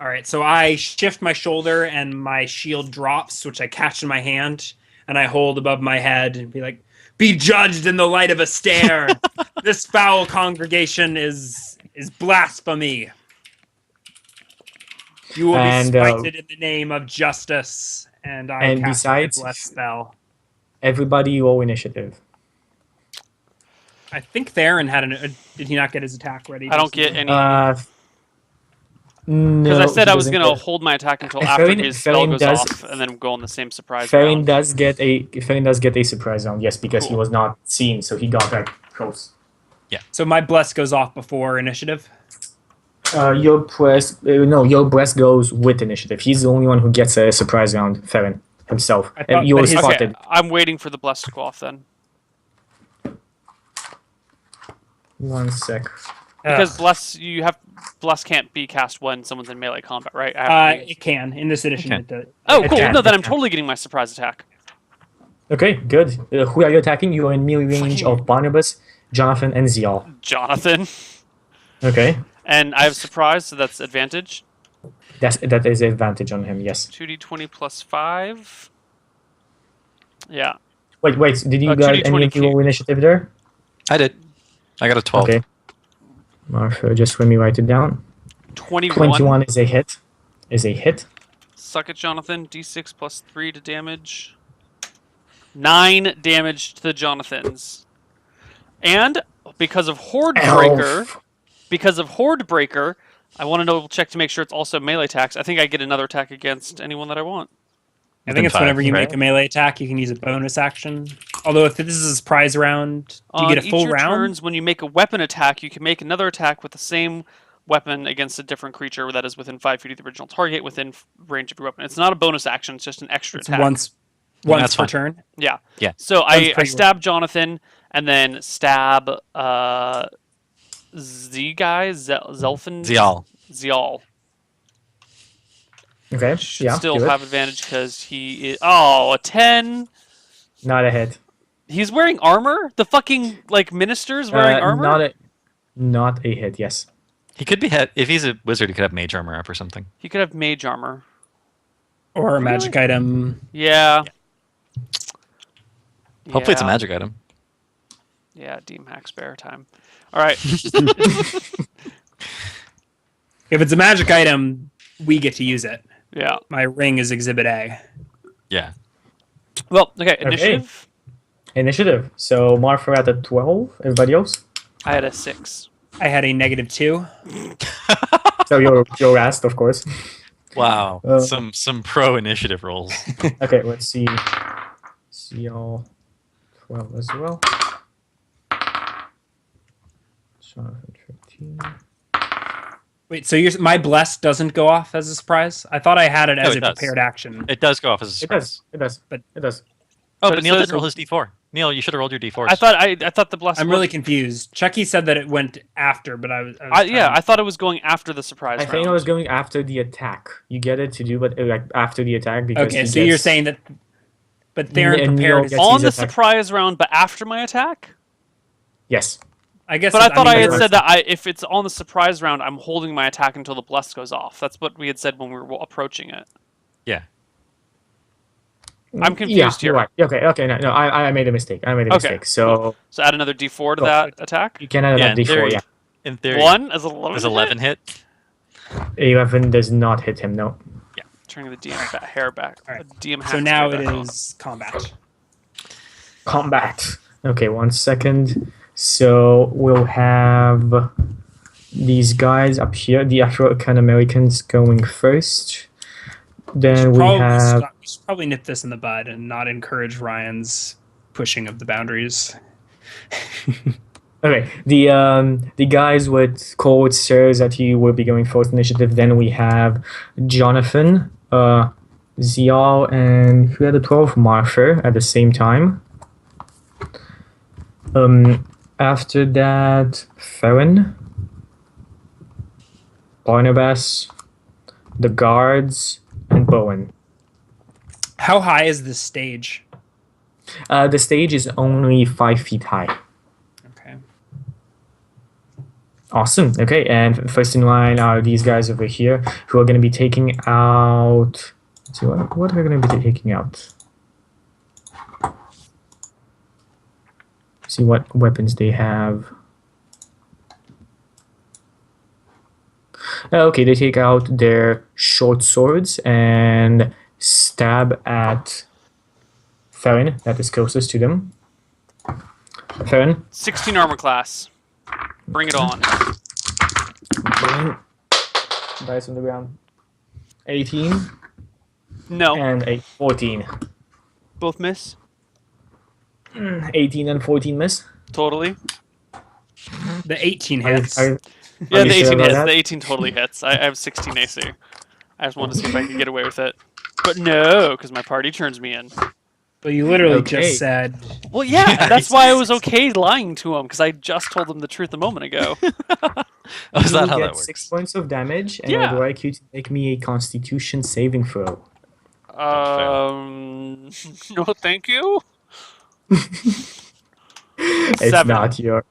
[SPEAKER 2] all right, so I shift my shoulder and my shield drops, which I catch in my hand and I hold above my head and be like, "Be judged in the light of a stare. This foul congregation is blasphemy. You will be
[SPEAKER 4] And,
[SPEAKER 2] smited in the name of justice." And I
[SPEAKER 4] and
[SPEAKER 2] cast my
[SPEAKER 4] besides-
[SPEAKER 2] bless spell.
[SPEAKER 4] Everybody roll initiative.
[SPEAKER 2] I think Theron had did he not get his attack ready?
[SPEAKER 1] I don't get any.
[SPEAKER 4] No,
[SPEAKER 1] Because I said
[SPEAKER 4] he
[SPEAKER 1] I was
[SPEAKER 4] doesn't
[SPEAKER 1] going to
[SPEAKER 4] get-
[SPEAKER 1] hold my attack until
[SPEAKER 4] Farron-
[SPEAKER 1] after his spell
[SPEAKER 4] Farron
[SPEAKER 1] goes
[SPEAKER 4] does-
[SPEAKER 1] off and then go on the same surprise
[SPEAKER 4] Farron
[SPEAKER 1] round.
[SPEAKER 4] does get a surprise round, yes, because he
[SPEAKER 1] Cool.
[SPEAKER 4] was not seen, so he got like close.
[SPEAKER 2] So my bless goes off before initiative.
[SPEAKER 4] Your bless goes with initiative. He's the only one who gets a surprise round, Farron himself.
[SPEAKER 2] I thought-
[SPEAKER 4] You
[SPEAKER 2] but
[SPEAKER 4] were
[SPEAKER 2] his-
[SPEAKER 4] spotted.
[SPEAKER 1] Okay, I'm waiting for the bless to go off then.
[SPEAKER 4] 1 sec.
[SPEAKER 1] Because
[SPEAKER 2] Ugh.
[SPEAKER 1] bless can't be cast when someone's in melee combat, right? I have to be-
[SPEAKER 2] It can in this edition.
[SPEAKER 3] Okay.
[SPEAKER 2] It does.
[SPEAKER 1] Oh,
[SPEAKER 2] it
[SPEAKER 1] cool.
[SPEAKER 2] can.
[SPEAKER 1] No, then
[SPEAKER 4] it
[SPEAKER 1] I'm
[SPEAKER 4] can.
[SPEAKER 1] totally getting my surprise attack.
[SPEAKER 4] Okay, good. Who are you attacking? You are in melee range of Barnabas, Jonathan, and Zial.
[SPEAKER 1] Jonathan.
[SPEAKER 4] Okay,
[SPEAKER 1] And I have surprise, so that's advantage.
[SPEAKER 4] that is an advantage on him. Yes.
[SPEAKER 1] 2d20 plus 5. Yeah.
[SPEAKER 4] Wait. Did you
[SPEAKER 1] 2d20
[SPEAKER 4] get any of your initiative there?
[SPEAKER 3] I did. I got a 12.
[SPEAKER 4] Okay. Martha, just let me write it down.
[SPEAKER 1] 21.
[SPEAKER 4] 21 is a hit. Is a hit.
[SPEAKER 1] Suck it, Jonathan. D6 plus 3 to damage. 9 damage to the Jonathans. And because of Horde Breaker, I want to double check to make sure it's also melee attacks. I think I get another attack against anyone that I want.
[SPEAKER 2] I think it's
[SPEAKER 3] Within
[SPEAKER 2] whenever
[SPEAKER 3] five,
[SPEAKER 2] you
[SPEAKER 3] right?
[SPEAKER 2] make a melee attack, you can use a bonus action. Although if this is a surprise round, do you get a full
[SPEAKER 1] each of your
[SPEAKER 2] round?
[SPEAKER 1] turns, when you make a weapon attack, you can make another attack with the same weapon against a different creature that is within 5 feet of the original target within range of your weapon. It's not a bonus action; it's just an extra
[SPEAKER 2] It's
[SPEAKER 1] attack.
[SPEAKER 2] once
[SPEAKER 3] That's
[SPEAKER 2] per
[SPEAKER 3] fine.
[SPEAKER 2] turn.
[SPEAKER 1] Yeah.
[SPEAKER 3] Yeah.
[SPEAKER 1] So I
[SPEAKER 2] pretty
[SPEAKER 1] stab Jonathan and then stab Z guy Zelfin
[SPEAKER 3] Zial.
[SPEAKER 4] Okay.
[SPEAKER 1] should
[SPEAKER 4] Yeah.
[SPEAKER 1] still
[SPEAKER 4] do it.
[SPEAKER 1] have advantage because he is a 10.
[SPEAKER 4] Not a hit.
[SPEAKER 1] He's wearing armor. The fucking minister's wearing armor.
[SPEAKER 4] Not a hit. Yes.
[SPEAKER 3] He could be if he's a wizard, he could have mage armor up or something.
[SPEAKER 1] He could have mage armor.
[SPEAKER 2] Or a magic item.
[SPEAKER 1] Yeah.
[SPEAKER 3] Hopefully, it's a
[SPEAKER 1] Yeah.
[SPEAKER 3] magic item.
[SPEAKER 1] Yeah, Deem Hack spare time. All right.
[SPEAKER 2] If it's a magic item, we get to use it.
[SPEAKER 1] Yeah.
[SPEAKER 2] My ring is Exhibit A.
[SPEAKER 3] Yeah.
[SPEAKER 1] Well, okay. Initiative.
[SPEAKER 4] Initiative. So Martha at a 12. Everybody else.
[SPEAKER 1] I had a 6.
[SPEAKER 2] I had a -2.
[SPEAKER 4] So you're last, of course.
[SPEAKER 3] Wow.
[SPEAKER 4] Uh,
[SPEAKER 3] Some pro initiative rolls.
[SPEAKER 4] Okay, let's see. See all 12 as well. Jonathan 13.
[SPEAKER 2] Wait, so my bless doesn't go off as a surprise? I thought I had it as
[SPEAKER 3] it
[SPEAKER 2] a
[SPEAKER 3] does.
[SPEAKER 2] prepared action.
[SPEAKER 3] It does go off as a
[SPEAKER 4] It
[SPEAKER 3] surprise.
[SPEAKER 4] does. It does.
[SPEAKER 2] But-
[SPEAKER 4] It does.
[SPEAKER 3] Oh,
[SPEAKER 1] But
[SPEAKER 3] but
[SPEAKER 1] it
[SPEAKER 3] Neil
[SPEAKER 1] says-
[SPEAKER 3] didn't roll his d4. Neil, you should have rolled your d4s.
[SPEAKER 1] I thought the bless.
[SPEAKER 2] I'm really confused. Chucky said that it went after, but I was
[SPEAKER 1] I thought it was going after the surprise
[SPEAKER 4] I
[SPEAKER 1] round.
[SPEAKER 4] think I was going after the attack. You get it to do, but like after the attack because.
[SPEAKER 2] Okay,
[SPEAKER 4] he
[SPEAKER 2] so you're
[SPEAKER 4] gets-
[SPEAKER 2] saying that, but Theron
[SPEAKER 4] And Neil
[SPEAKER 2] prepared his.
[SPEAKER 4] gets-
[SPEAKER 1] on
[SPEAKER 4] his
[SPEAKER 1] the
[SPEAKER 4] attack.
[SPEAKER 1] surprise round, but after my attack.
[SPEAKER 4] Yes.
[SPEAKER 2] I guess.
[SPEAKER 1] But I thought I had
[SPEAKER 2] mean,
[SPEAKER 1] said that if it's on the surprise round, I'm holding my attack until the bless goes off. That's what we had said when we were approaching it.
[SPEAKER 3] Yeah.
[SPEAKER 1] I'm confused
[SPEAKER 4] you're
[SPEAKER 1] here.
[SPEAKER 4] right. Okay. No, I made a mistake. I made a
[SPEAKER 1] Okay,
[SPEAKER 4] mistake. So
[SPEAKER 1] So add another D4 to
[SPEAKER 4] Go.
[SPEAKER 1] that attack.
[SPEAKER 4] you can add
[SPEAKER 3] Yeah,
[SPEAKER 4] another
[SPEAKER 3] in
[SPEAKER 4] D4.
[SPEAKER 3] theory.
[SPEAKER 4] Yeah.
[SPEAKER 3] In theory.
[SPEAKER 1] 1 as 11.
[SPEAKER 3] Does 11 hit?
[SPEAKER 4] 11 does not hit him. No.
[SPEAKER 1] Turning the DM hair back.
[SPEAKER 2] All right.
[SPEAKER 1] DM
[SPEAKER 2] so
[SPEAKER 1] hack
[SPEAKER 2] now
[SPEAKER 1] hair
[SPEAKER 2] it
[SPEAKER 1] back on.
[SPEAKER 2] is combat.
[SPEAKER 4] Combat. Okay, 1 second. So we'll have these guys up here, the African Americans going first. Then we have
[SPEAKER 2] We should probably nip this in the bud and not encourage Ryan's pushing of the boundaries.
[SPEAKER 4] okay. The guys with cold stares at you will be going first initiative. Then we have Jonathan, Zial, and who had a 12 Martha at the same time. After that, Farron, Barnabas, the guards, and Bowen.
[SPEAKER 2] How high is this stage?
[SPEAKER 4] The stage is only 5 feet high.
[SPEAKER 2] Okay.
[SPEAKER 4] Awesome. Okay, and first in line are these guys over here who are going to be taking out. Let's see what are going to be taking out. See what weapons they have. Okay, they take out their short swords and stab at Farron, that is closest to them. Farron?
[SPEAKER 1] 16 armor class. Bring it on.
[SPEAKER 4] Dice on the ground. 18
[SPEAKER 1] No.
[SPEAKER 4] and a 14.
[SPEAKER 1] Both miss?
[SPEAKER 4] 18 and 14 miss.
[SPEAKER 1] Totally.
[SPEAKER 2] The 18 hits.
[SPEAKER 1] Yeah,
[SPEAKER 4] you
[SPEAKER 1] the
[SPEAKER 4] sure
[SPEAKER 1] 18
[SPEAKER 4] about
[SPEAKER 1] hits.
[SPEAKER 4] that?
[SPEAKER 1] The 18 totally hits. I have 16 AC. I just wanted to see if I could get away with it. But no, because my party turns me in.
[SPEAKER 2] But you literally
[SPEAKER 4] Okay.
[SPEAKER 2] just said.
[SPEAKER 1] Well, yeah, that's why I was okay lying to him, because I just told him the truth a moment ago.
[SPEAKER 3] Oh, is
[SPEAKER 4] You
[SPEAKER 3] that how
[SPEAKER 4] get
[SPEAKER 3] that works?
[SPEAKER 4] 6 points of damage, and
[SPEAKER 1] Yeah.
[SPEAKER 4] I'd like you to make me a Constitution saving throw.
[SPEAKER 1] No, thank you.
[SPEAKER 4] It's
[SPEAKER 1] 7.
[SPEAKER 4] not your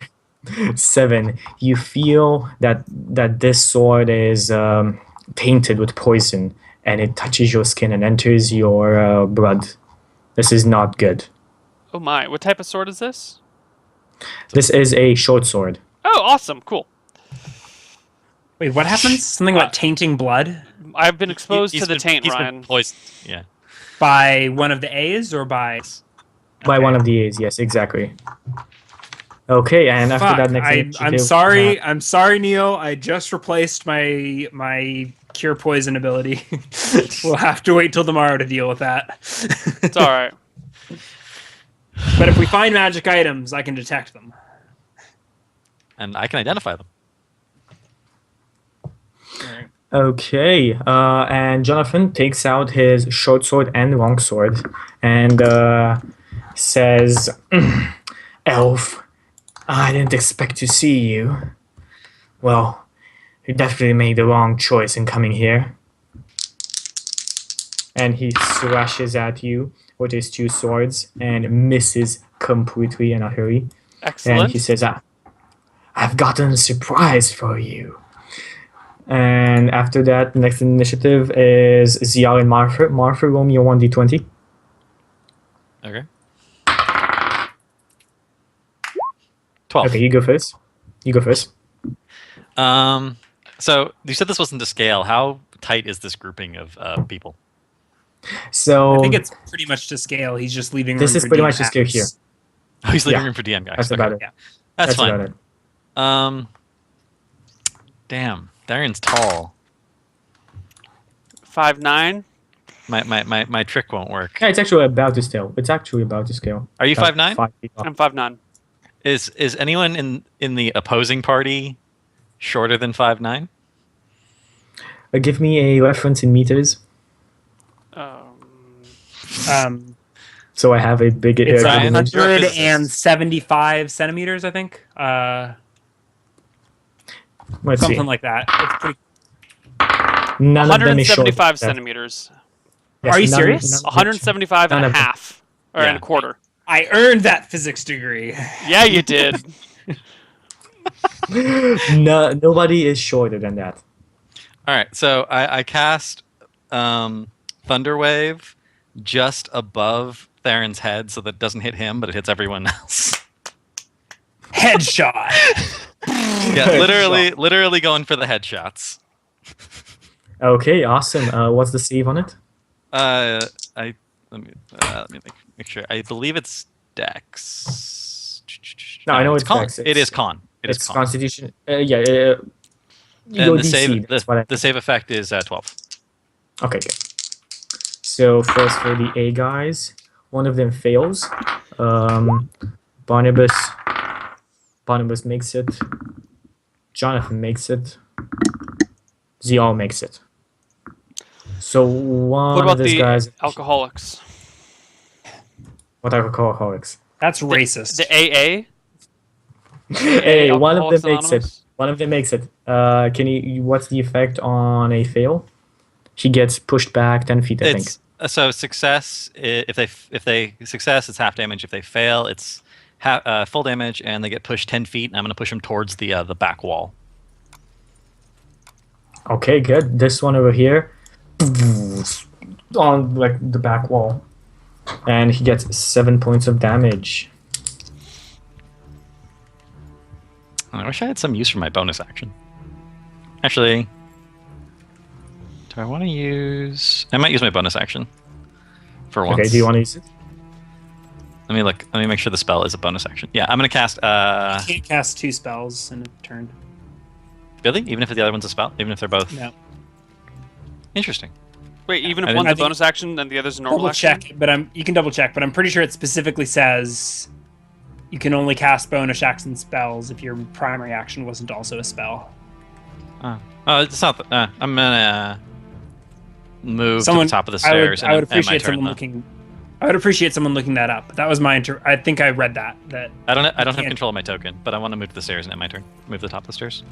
[SPEAKER 4] 7. You feel that this sword is tainted with poison, and it touches your skin and enters your blood. This is not good.
[SPEAKER 1] Oh my, what type of sword is this?
[SPEAKER 4] This is a short sword.
[SPEAKER 1] Oh, awesome, cool.
[SPEAKER 2] Wait, what happens? Something about tainting blood
[SPEAKER 1] I've been exposed
[SPEAKER 3] He's
[SPEAKER 1] to the
[SPEAKER 3] been-
[SPEAKER 1] taint,
[SPEAKER 3] he's been
[SPEAKER 1] Ryan.
[SPEAKER 3] poisoned. Yeah.
[SPEAKER 2] by one of the A's or by?
[SPEAKER 4] By
[SPEAKER 2] Okay.
[SPEAKER 4] one of the A's, yes, exactly. Okay, and after
[SPEAKER 2] Fuck,
[SPEAKER 4] that next
[SPEAKER 2] I'm
[SPEAKER 4] initiative,
[SPEAKER 2] sorry. I'm sorry, Neo. I just replaced my cure poison ability. We'll have to wait till tomorrow to deal with that.
[SPEAKER 1] It's alright.
[SPEAKER 2] But if we find magic items, I can detect them.
[SPEAKER 3] And I can identify them.
[SPEAKER 4] Okay, and Jonathan takes out his short sword and long sword and says, Elf, I didn't expect to see you. Well, you definitely made the wrong choice in coming here. And he slashes at you with his 2 swords and misses completely in a hurry.
[SPEAKER 1] Excellent.
[SPEAKER 4] And he says, I've gotten a surprise for you. And after that, the next initiative is Zial and Martha. Martha, roll me a 1d20.
[SPEAKER 3] Okay. 12.
[SPEAKER 4] Okay, you go first. You go first.
[SPEAKER 3] So you said this wasn't to scale. How tight is this grouping of people?
[SPEAKER 4] So
[SPEAKER 2] I think it's pretty much to scale. He's just leaving.
[SPEAKER 4] This
[SPEAKER 2] room
[SPEAKER 4] is
[SPEAKER 2] for
[SPEAKER 4] pretty much
[SPEAKER 2] DMs.
[SPEAKER 4] to scale here.
[SPEAKER 3] Oh, he's leaving
[SPEAKER 4] Yeah.
[SPEAKER 3] room for DM guys.
[SPEAKER 4] That's
[SPEAKER 3] Okay.
[SPEAKER 4] about it.
[SPEAKER 2] Yeah.
[SPEAKER 3] That's fine.
[SPEAKER 4] about it.
[SPEAKER 3] Damn, Darren's tall.
[SPEAKER 1] 5'9".
[SPEAKER 3] My trick won't work.
[SPEAKER 4] Yeah, it's actually about to scale. It's actually about to scale.
[SPEAKER 3] Are you
[SPEAKER 4] About
[SPEAKER 3] 5'9"?
[SPEAKER 4] 5 feet up.
[SPEAKER 1] I'm 5'9".
[SPEAKER 3] Is anyone in the opposing party shorter than 5'9"?
[SPEAKER 4] Give me a reference in meters, so I have a big
[SPEAKER 2] It's
[SPEAKER 3] Ryan,
[SPEAKER 4] image.
[SPEAKER 3] you're a physicist.
[SPEAKER 2] 175 centimeters, I think.
[SPEAKER 4] Let's see.
[SPEAKER 2] Something like that. It's pretty.
[SPEAKER 4] None of them is shorter.
[SPEAKER 1] 175
[SPEAKER 4] than that.
[SPEAKER 1] Centimeters.
[SPEAKER 4] Yes,
[SPEAKER 2] Are you
[SPEAKER 4] none-
[SPEAKER 2] serious?
[SPEAKER 4] none of them-
[SPEAKER 1] 175 and
[SPEAKER 4] None
[SPEAKER 1] a
[SPEAKER 4] of them.
[SPEAKER 1] half. Or and
[SPEAKER 3] Yeah.
[SPEAKER 1] a quarter.
[SPEAKER 2] I earned that physics degree.
[SPEAKER 1] Yeah, you did.
[SPEAKER 4] No, nobody is shorter than that.
[SPEAKER 3] All right, so I cast Thunderwave just above Theron's head, so that it doesn't hit him, but it hits everyone else.
[SPEAKER 2] Headshot.
[SPEAKER 3] Yeah, literally going for the headshots.
[SPEAKER 4] Okay, awesome. What's the save on it?
[SPEAKER 3] Let me make sure. I believe it's Dex.
[SPEAKER 4] No, I know it's
[SPEAKER 3] con.
[SPEAKER 4] Dex.
[SPEAKER 3] It is con. It is
[SPEAKER 4] It's
[SPEAKER 3] con.
[SPEAKER 4] Constitution. Yeah. You
[SPEAKER 3] And
[SPEAKER 4] go
[SPEAKER 3] the
[SPEAKER 4] DC.
[SPEAKER 3] save
[SPEAKER 4] That's what I.
[SPEAKER 3] the save effect is 12.
[SPEAKER 4] Okay, good. So first for the A guys, one of them fails. Barnabas makes it. Jonathan makes it. Zial makes it. So
[SPEAKER 1] What
[SPEAKER 4] one
[SPEAKER 1] about
[SPEAKER 4] of these
[SPEAKER 1] the
[SPEAKER 4] guys.
[SPEAKER 1] alcoholics?
[SPEAKER 4] What are alcoholics?
[SPEAKER 2] That's racist.
[SPEAKER 1] The AA?
[SPEAKER 4] Hey, one of them
[SPEAKER 1] Alcoholics
[SPEAKER 4] makes it.
[SPEAKER 1] Anonymous?
[SPEAKER 4] One of them makes it. Can you? What's the effect on a fail? He gets pushed back 10 feet, I think.
[SPEAKER 3] It's so success. If they success, it's half damage. If they fail, it's full damage, and they get pushed 10 feet. And I'm going to push them towards the back wall.
[SPEAKER 4] Okay, good. This one over here, on like the back wall, and he gets 7 points of damage.
[SPEAKER 3] I wish I had some use for my bonus action. Actually, do I want to use? I might use my bonus action for once.
[SPEAKER 4] Okay, do you want to use it?
[SPEAKER 3] Let me look. Let me make sure the spell is a bonus action. Yeah, I'm going to cast.
[SPEAKER 2] You can't cast 2 spells in a turn.
[SPEAKER 3] Really? Even if the other one's a spell? Even if they're both?
[SPEAKER 2] No.
[SPEAKER 3] Interesting.
[SPEAKER 1] Wait, even
[SPEAKER 3] I
[SPEAKER 1] if
[SPEAKER 3] didn't-
[SPEAKER 1] one's a bonus action and the other's a normal
[SPEAKER 2] Double
[SPEAKER 1] action?
[SPEAKER 2] check, but you can double check, but I'm pretty sure it specifically says you can only cast bonus action spells if your primary action wasn't also a spell.
[SPEAKER 3] Oh, it's not. I'm gonna move to
[SPEAKER 2] Someone-
[SPEAKER 3] the top of the stairs.
[SPEAKER 2] I would
[SPEAKER 3] and end my
[SPEAKER 2] appreciate
[SPEAKER 3] turn,
[SPEAKER 2] someone
[SPEAKER 3] though.
[SPEAKER 2] looking. I would appreciate someone looking that up. That was my I think I read that.
[SPEAKER 3] I don't have
[SPEAKER 2] can't-
[SPEAKER 3] control of my token, but I want to move to the stairs and end my turn. Move to the top of the stairs.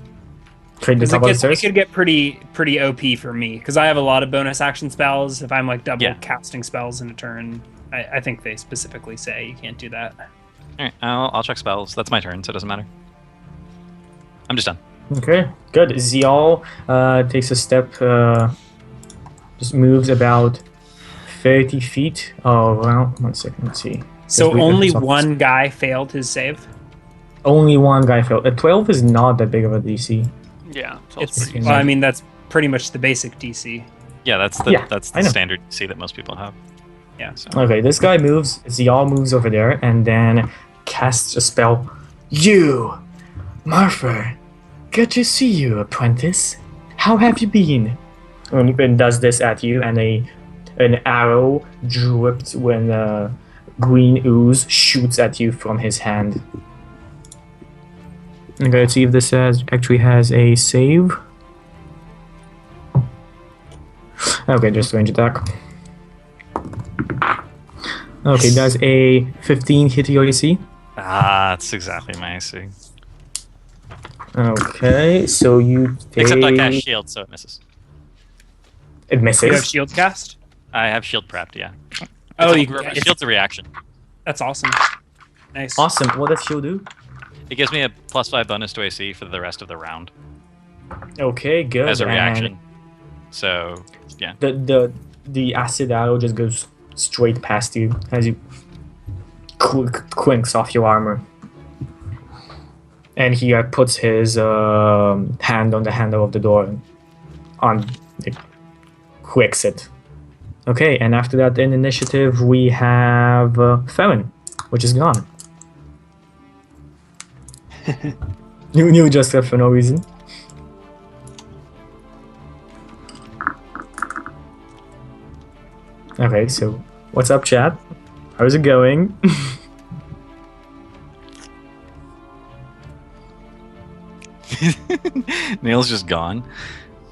[SPEAKER 4] Trade the
[SPEAKER 2] Because
[SPEAKER 4] top of the
[SPEAKER 2] it
[SPEAKER 4] stairs?
[SPEAKER 2] could get pretty OP for me because I have a lot of bonus action spells. If I'm like double
[SPEAKER 3] Yeah.
[SPEAKER 2] casting spells in a turn, I think they specifically say you can't do that.
[SPEAKER 3] All right, I'll check spells. That's my turn, so it doesn't matter. I'm just done.
[SPEAKER 4] Okay, good. Zial takes a step, just moves about 30 feet. Oh, well, 1 second, let's see.
[SPEAKER 2] So
[SPEAKER 4] we-
[SPEAKER 2] only
[SPEAKER 4] that's-
[SPEAKER 2] one guy failed his save.
[SPEAKER 4] Only one guy failed. A 12 is not that big of a DC.
[SPEAKER 1] Yeah, so it's
[SPEAKER 2] It's
[SPEAKER 1] pretty
[SPEAKER 2] well, I mean that's pretty much the basic DC.
[SPEAKER 3] Yeah, that's the
[SPEAKER 4] Yeah, I know.
[SPEAKER 3] standard C that most people have.
[SPEAKER 2] Yeah.
[SPEAKER 3] So,
[SPEAKER 4] Okay, this guy moves, Zial moves over there, and then casts a spell. You! Marfer! Good to see you, apprentice. How have you been? And does this at you, and an arrow dripped when green ooze shoots at you from his hand. Okay, let's see if this actually has a save. Okay, just range attack. Okay, does a 15 hit your AC?
[SPEAKER 3] that's exactly my AC.
[SPEAKER 4] Okay, so you take...
[SPEAKER 3] Except I cast shield, so it misses.
[SPEAKER 4] It
[SPEAKER 2] You have
[SPEAKER 4] misses.
[SPEAKER 2] shield cast.
[SPEAKER 3] I have shield prepped. Yeah.
[SPEAKER 2] Oh,
[SPEAKER 1] a-
[SPEAKER 2] you can,
[SPEAKER 1] it's-
[SPEAKER 3] Shield's a reaction.
[SPEAKER 2] that's awesome. Nice.
[SPEAKER 4] Awesome. What does shield do?
[SPEAKER 3] It gives me a +5 bonus to AC for the rest of the round
[SPEAKER 4] Okay, good.
[SPEAKER 3] as a
[SPEAKER 4] and
[SPEAKER 3] reaction. So yeah.
[SPEAKER 4] The acid arrow just goes straight past you as you clinks off your armor. And he puts his hand on the handle of the door it quicks it. Okay, and after that in initiative we have Farron, which is gone. you just left for no reason. Okay, so what's up, chat? How's it going?
[SPEAKER 3] Neil's just gone.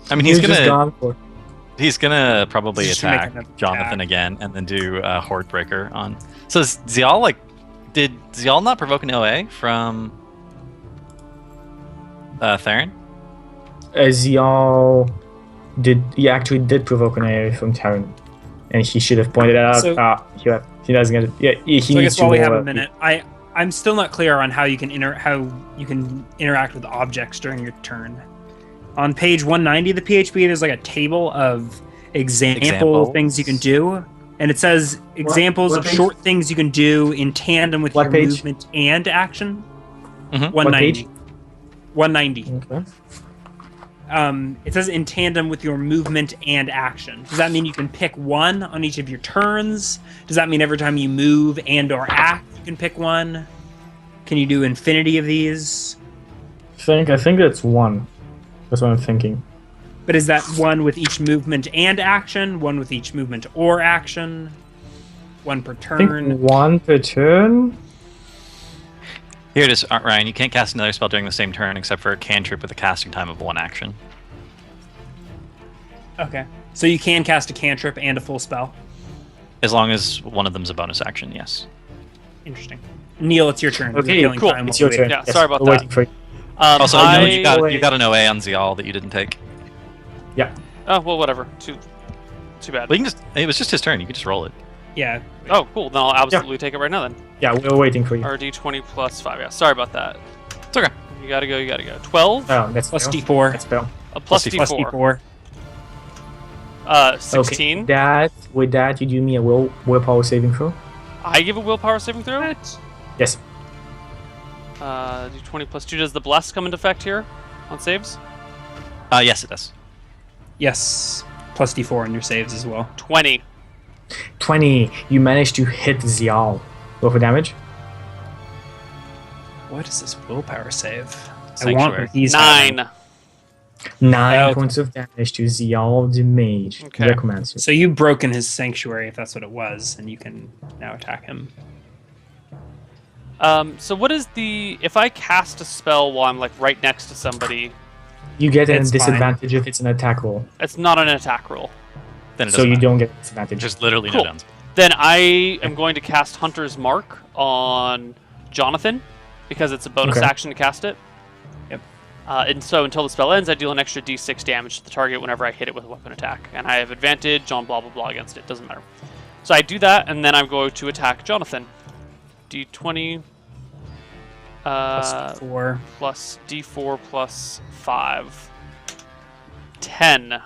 [SPEAKER 3] I mean,
[SPEAKER 4] He's just gone for.
[SPEAKER 3] he's gonna probably
[SPEAKER 2] He's just gonna
[SPEAKER 3] attack
[SPEAKER 2] make another
[SPEAKER 3] Jonathan
[SPEAKER 2] attack.
[SPEAKER 3] again, and then do Horde Breaker on. So is Zial did Zial not provoke an OA from Theron?
[SPEAKER 4] Zial he actually did provoke an area from Terran, and he should have pointed it out.
[SPEAKER 2] So-
[SPEAKER 4] He doesn't get it. Yeah, he
[SPEAKER 2] So I
[SPEAKER 4] needs
[SPEAKER 2] guess while
[SPEAKER 4] to
[SPEAKER 2] we have
[SPEAKER 4] roll
[SPEAKER 2] a minute, I'm still not clear on how you can interact with objects during your turn. On page 190 of the PHP, there's like a table of example
[SPEAKER 3] Examples.
[SPEAKER 2] things you can do, and it says examples
[SPEAKER 4] what
[SPEAKER 2] of
[SPEAKER 4] page?
[SPEAKER 2] short things you can do in tandem with
[SPEAKER 4] What
[SPEAKER 2] your
[SPEAKER 4] page?
[SPEAKER 2] movement and action.
[SPEAKER 3] Mhm.
[SPEAKER 2] 190.
[SPEAKER 4] page?
[SPEAKER 2] 190.
[SPEAKER 4] Okay.
[SPEAKER 2] It says in tandem with your movement and action. Does that mean you can pick one on each of your turns? Does that mean every time you move and or act, you can pick one? Can you do infinity of these?
[SPEAKER 4] I think that's one. That's what I'm thinking.
[SPEAKER 2] But is that one with each movement and action? One with each movement or action? One per
[SPEAKER 4] I think
[SPEAKER 2] turn?
[SPEAKER 4] one per turn.
[SPEAKER 3] Here it is, Ryan. You can't cast another spell during the same turn except for a cantrip with a casting time of 1 action.
[SPEAKER 2] Okay. So you can cast a cantrip and a full spell.
[SPEAKER 3] As long as one of them's a bonus action, yes.
[SPEAKER 2] Interesting. Neil, it's your turn. You're
[SPEAKER 4] Okay,
[SPEAKER 2] killing
[SPEAKER 1] cool.
[SPEAKER 2] time
[SPEAKER 4] It's
[SPEAKER 2] while
[SPEAKER 4] your
[SPEAKER 2] we
[SPEAKER 4] turn.
[SPEAKER 2] wait.
[SPEAKER 1] Yeah, sorry about
[SPEAKER 4] we're
[SPEAKER 1] that.
[SPEAKER 4] waiting for you.
[SPEAKER 3] Also, you
[SPEAKER 1] I...
[SPEAKER 3] got an OA on Zial that you didn't take.
[SPEAKER 4] Yeah.
[SPEAKER 1] Oh, well, whatever. Too bad.
[SPEAKER 3] Well, it was just his turn. You could just roll it.
[SPEAKER 2] Yeah.
[SPEAKER 1] Oh, cool. Then I'll absolutely take it right now then.
[SPEAKER 4] Yeah, we're waiting for you.
[SPEAKER 1] RD 20 plus 5. Yeah, sorry about that.
[SPEAKER 3] It's okay.
[SPEAKER 1] You gotta go, you gotta go. 12?
[SPEAKER 4] Oh, that's
[SPEAKER 2] Plus
[SPEAKER 4] fail.
[SPEAKER 2] D4.
[SPEAKER 4] That's fail.
[SPEAKER 1] Plus
[SPEAKER 3] plus
[SPEAKER 2] Plus
[SPEAKER 1] D4.
[SPEAKER 2] D4.
[SPEAKER 1] 16.
[SPEAKER 4] Okay. With that, you do me a willpower saving throw.
[SPEAKER 1] I give a willpower saving throw?
[SPEAKER 4] Yes.
[SPEAKER 1] D20 plus 2. Does the bless come into effect here on saves?
[SPEAKER 3] Yes, it does.
[SPEAKER 2] Yes. Plus D4 on your saves as well.
[SPEAKER 1] 20.
[SPEAKER 4] 20. You managed to hit Zial. Roll for damage.
[SPEAKER 2] What is this willpower save? I
[SPEAKER 3] Sanctuary.
[SPEAKER 2] want what he's having.
[SPEAKER 1] 9.
[SPEAKER 4] 9
[SPEAKER 2] Okay.
[SPEAKER 4] points of damage to Zial the Mage.
[SPEAKER 1] Okay.
[SPEAKER 4] Necromancer.
[SPEAKER 2] So you've broken his sanctuary, if that's what it was, and you can now attack him.
[SPEAKER 1] So what is the... If I cast a spell while I'm, like, right next to somebody,
[SPEAKER 4] You get a
[SPEAKER 2] It's fine.
[SPEAKER 4] disadvantage if it's an attack roll.
[SPEAKER 1] it's not an attack roll.
[SPEAKER 3] Then it
[SPEAKER 4] So
[SPEAKER 3] doesn't
[SPEAKER 4] you
[SPEAKER 3] matter.
[SPEAKER 4] don't get a disadvantage.
[SPEAKER 3] There's literally
[SPEAKER 1] Cool.
[SPEAKER 3] no downs.
[SPEAKER 1] Then I am going to cast Hunter's Mark on Jonathan, because it's a bonus
[SPEAKER 4] Okay.
[SPEAKER 1] action to cast it.
[SPEAKER 2] Yep.
[SPEAKER 1] And so until the spell ends, I deal an extra d6 damage to the target whenever I hit it with a weapon attack. And I have advantage on blah blah blah against it. Doesn't matter. So I do that, and then I'm going to attack Jonathan. D20
[SPEAKER 2] Plus D4.
[SPEAKER 1] plus D4 plus 5. 10.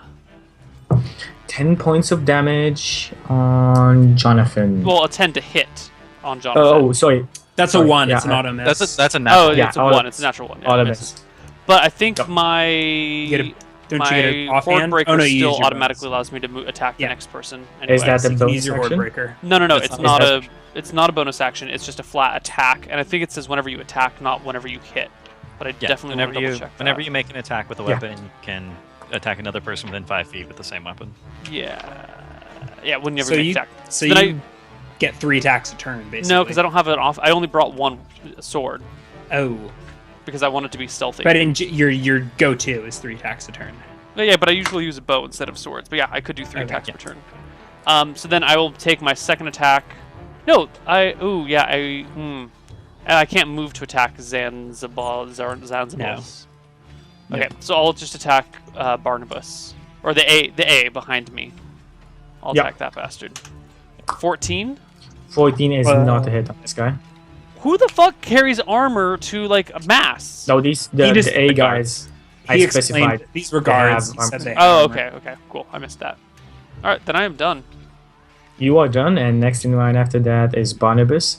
[SPEAKER 4] 10 points of damage on Jonathan.
[SPEAKER 1] Well, a 10 to hit on Jonathan.
[SPEAKER 4] Oh, sorry.
[SPEAKER 2] That's
[SPEAKER 4] Sorry,
[SPEAKER 2] a 1.
[SPEAKER 4] yeah,
[SPEAKER 2] It's an auto miss.
[SPEAKER 3] That's a
[SPEAKER 1] Oh,
[SPEAKER 3] natural.
[SPEAKER 4] Yeah,
[SPEAKER 1] it's a
[SPEAKER 4] auto
[SPEAKER 1] 1.
[SPEAKER 4] miss.
[SPEAKER 1] It's a natural 1. Yeah,
[SPEAKER 4] Auto
[SPEAKER 1] it
[SPEAKER 4] miss.
[SPEAKER 1] misses. But I think
[SPEAKER 4] Yep.
[SPEAKER 1] my
[SPEAKER 2] Don't
[SPEAKER 1] my
[SPEAKER 2] you get it
[SPEAKER 1] Horde
[SPEAKER 2] offhand?
[SPEAKER 1] Breaker
[SPEAKER 2] Oh, no, you use
[SPEAKER 1] still
[SPEAKER 2] your
[SPEAKER 1] automatically
[SPEAKER 2] bonus.
[SPEAKER 1] allows me to attack the
[SPEAKER 2] Yeah.
[SPEAKER 1] next person. Anyway.
[SPEAKER 4] Is that
[SPEAKER 2] So
[SPEAKER 4] the
[SPEAKER 2] you can
[SPEAKER 4] bonus
[SPEAKER 2] use your Horde
[SPEAKER 4] action?
[SPEAKER 2] Breaker.
[SPEAKER 1] No,
[SPEAKER 3] That's
[SPEAKER 1] it's
[SPEAKER 3] not-
[SPEAKER 1] not it's not a bonus action. It's just a flat attack, and I think it says whenever you attack, not whenever you hit. But I
[SPEAKER 3] Yeah,
[SPEAKER 1] definitely want to double check that.
[SPEAKER 3] whenever you make an attack with a
[SPEAKER 4] Yeah.
[SPEAKER 3] weapon, you can attack another person within 5 feet with the same weapon.
[SPEAKER 1] Yeah, whenever
[SPEAKER 2] So
[SPEAKER 1] you make
[SPEAKER 2] you,
[SPEAKER 1] attack.
[SPEAKER 2] so
[SPEAKER 1] Then
[SPEAKER 2] you get 3 attacks a turn, basically.
[SPEAKER 1] No, because I don't have it off. I only brought one sword
[SPEAKER 2] Oh.
[SPEAKER 1] because I want it to be stealthy.
[SPEAKER 2] But your go-to is 3 attacks a turn.
[SPEAKER 1] Yeah, but I usually use a bow instead of swords. But yeah, I could do 3
[SPEAKER 2] Okay.
[SPEAKER 1] attacks per turn. So then I will take my second attack. No, I can't move to attack Zanzibar's.
[SPEAKER 2] No.
[SPEAKER 1] Okay, so I'll just attack Barnabas, or the A behind me. I'll
[SPEAKER 4] Yeah.
[SPEAKER 1] attack that bastard. 14.
[SPEAKER 4] 14 is not a hit on this guy.
[SPEAKER 1] Who the fuck carries armor to like a mass?
[SPEAKER 4] No,
[SPEAKER 2] He
[SPEAKER 4] the
[SPEAKER 2] just-
[SPEAKER 4] A
[SPEAKER 2] the
[SPEAKER 4] guys. I
[SPEAKER 2] He
[SPEAKER 4] specified.
[SPEAKER 2] explained these were guards.
[SPEAKER 4] have
[SPEAKER 2] He said
[SPEAKER 4] armor.
[SPEAKER 2] they had
[SPEAKER 1] Oh,
[SPEAKER 2] armor.
[SPEAKER 1] okay, cool. I missed that. All right, then I am done.
[SPEAKER 4] You are done, and next in line after that is Barnabas.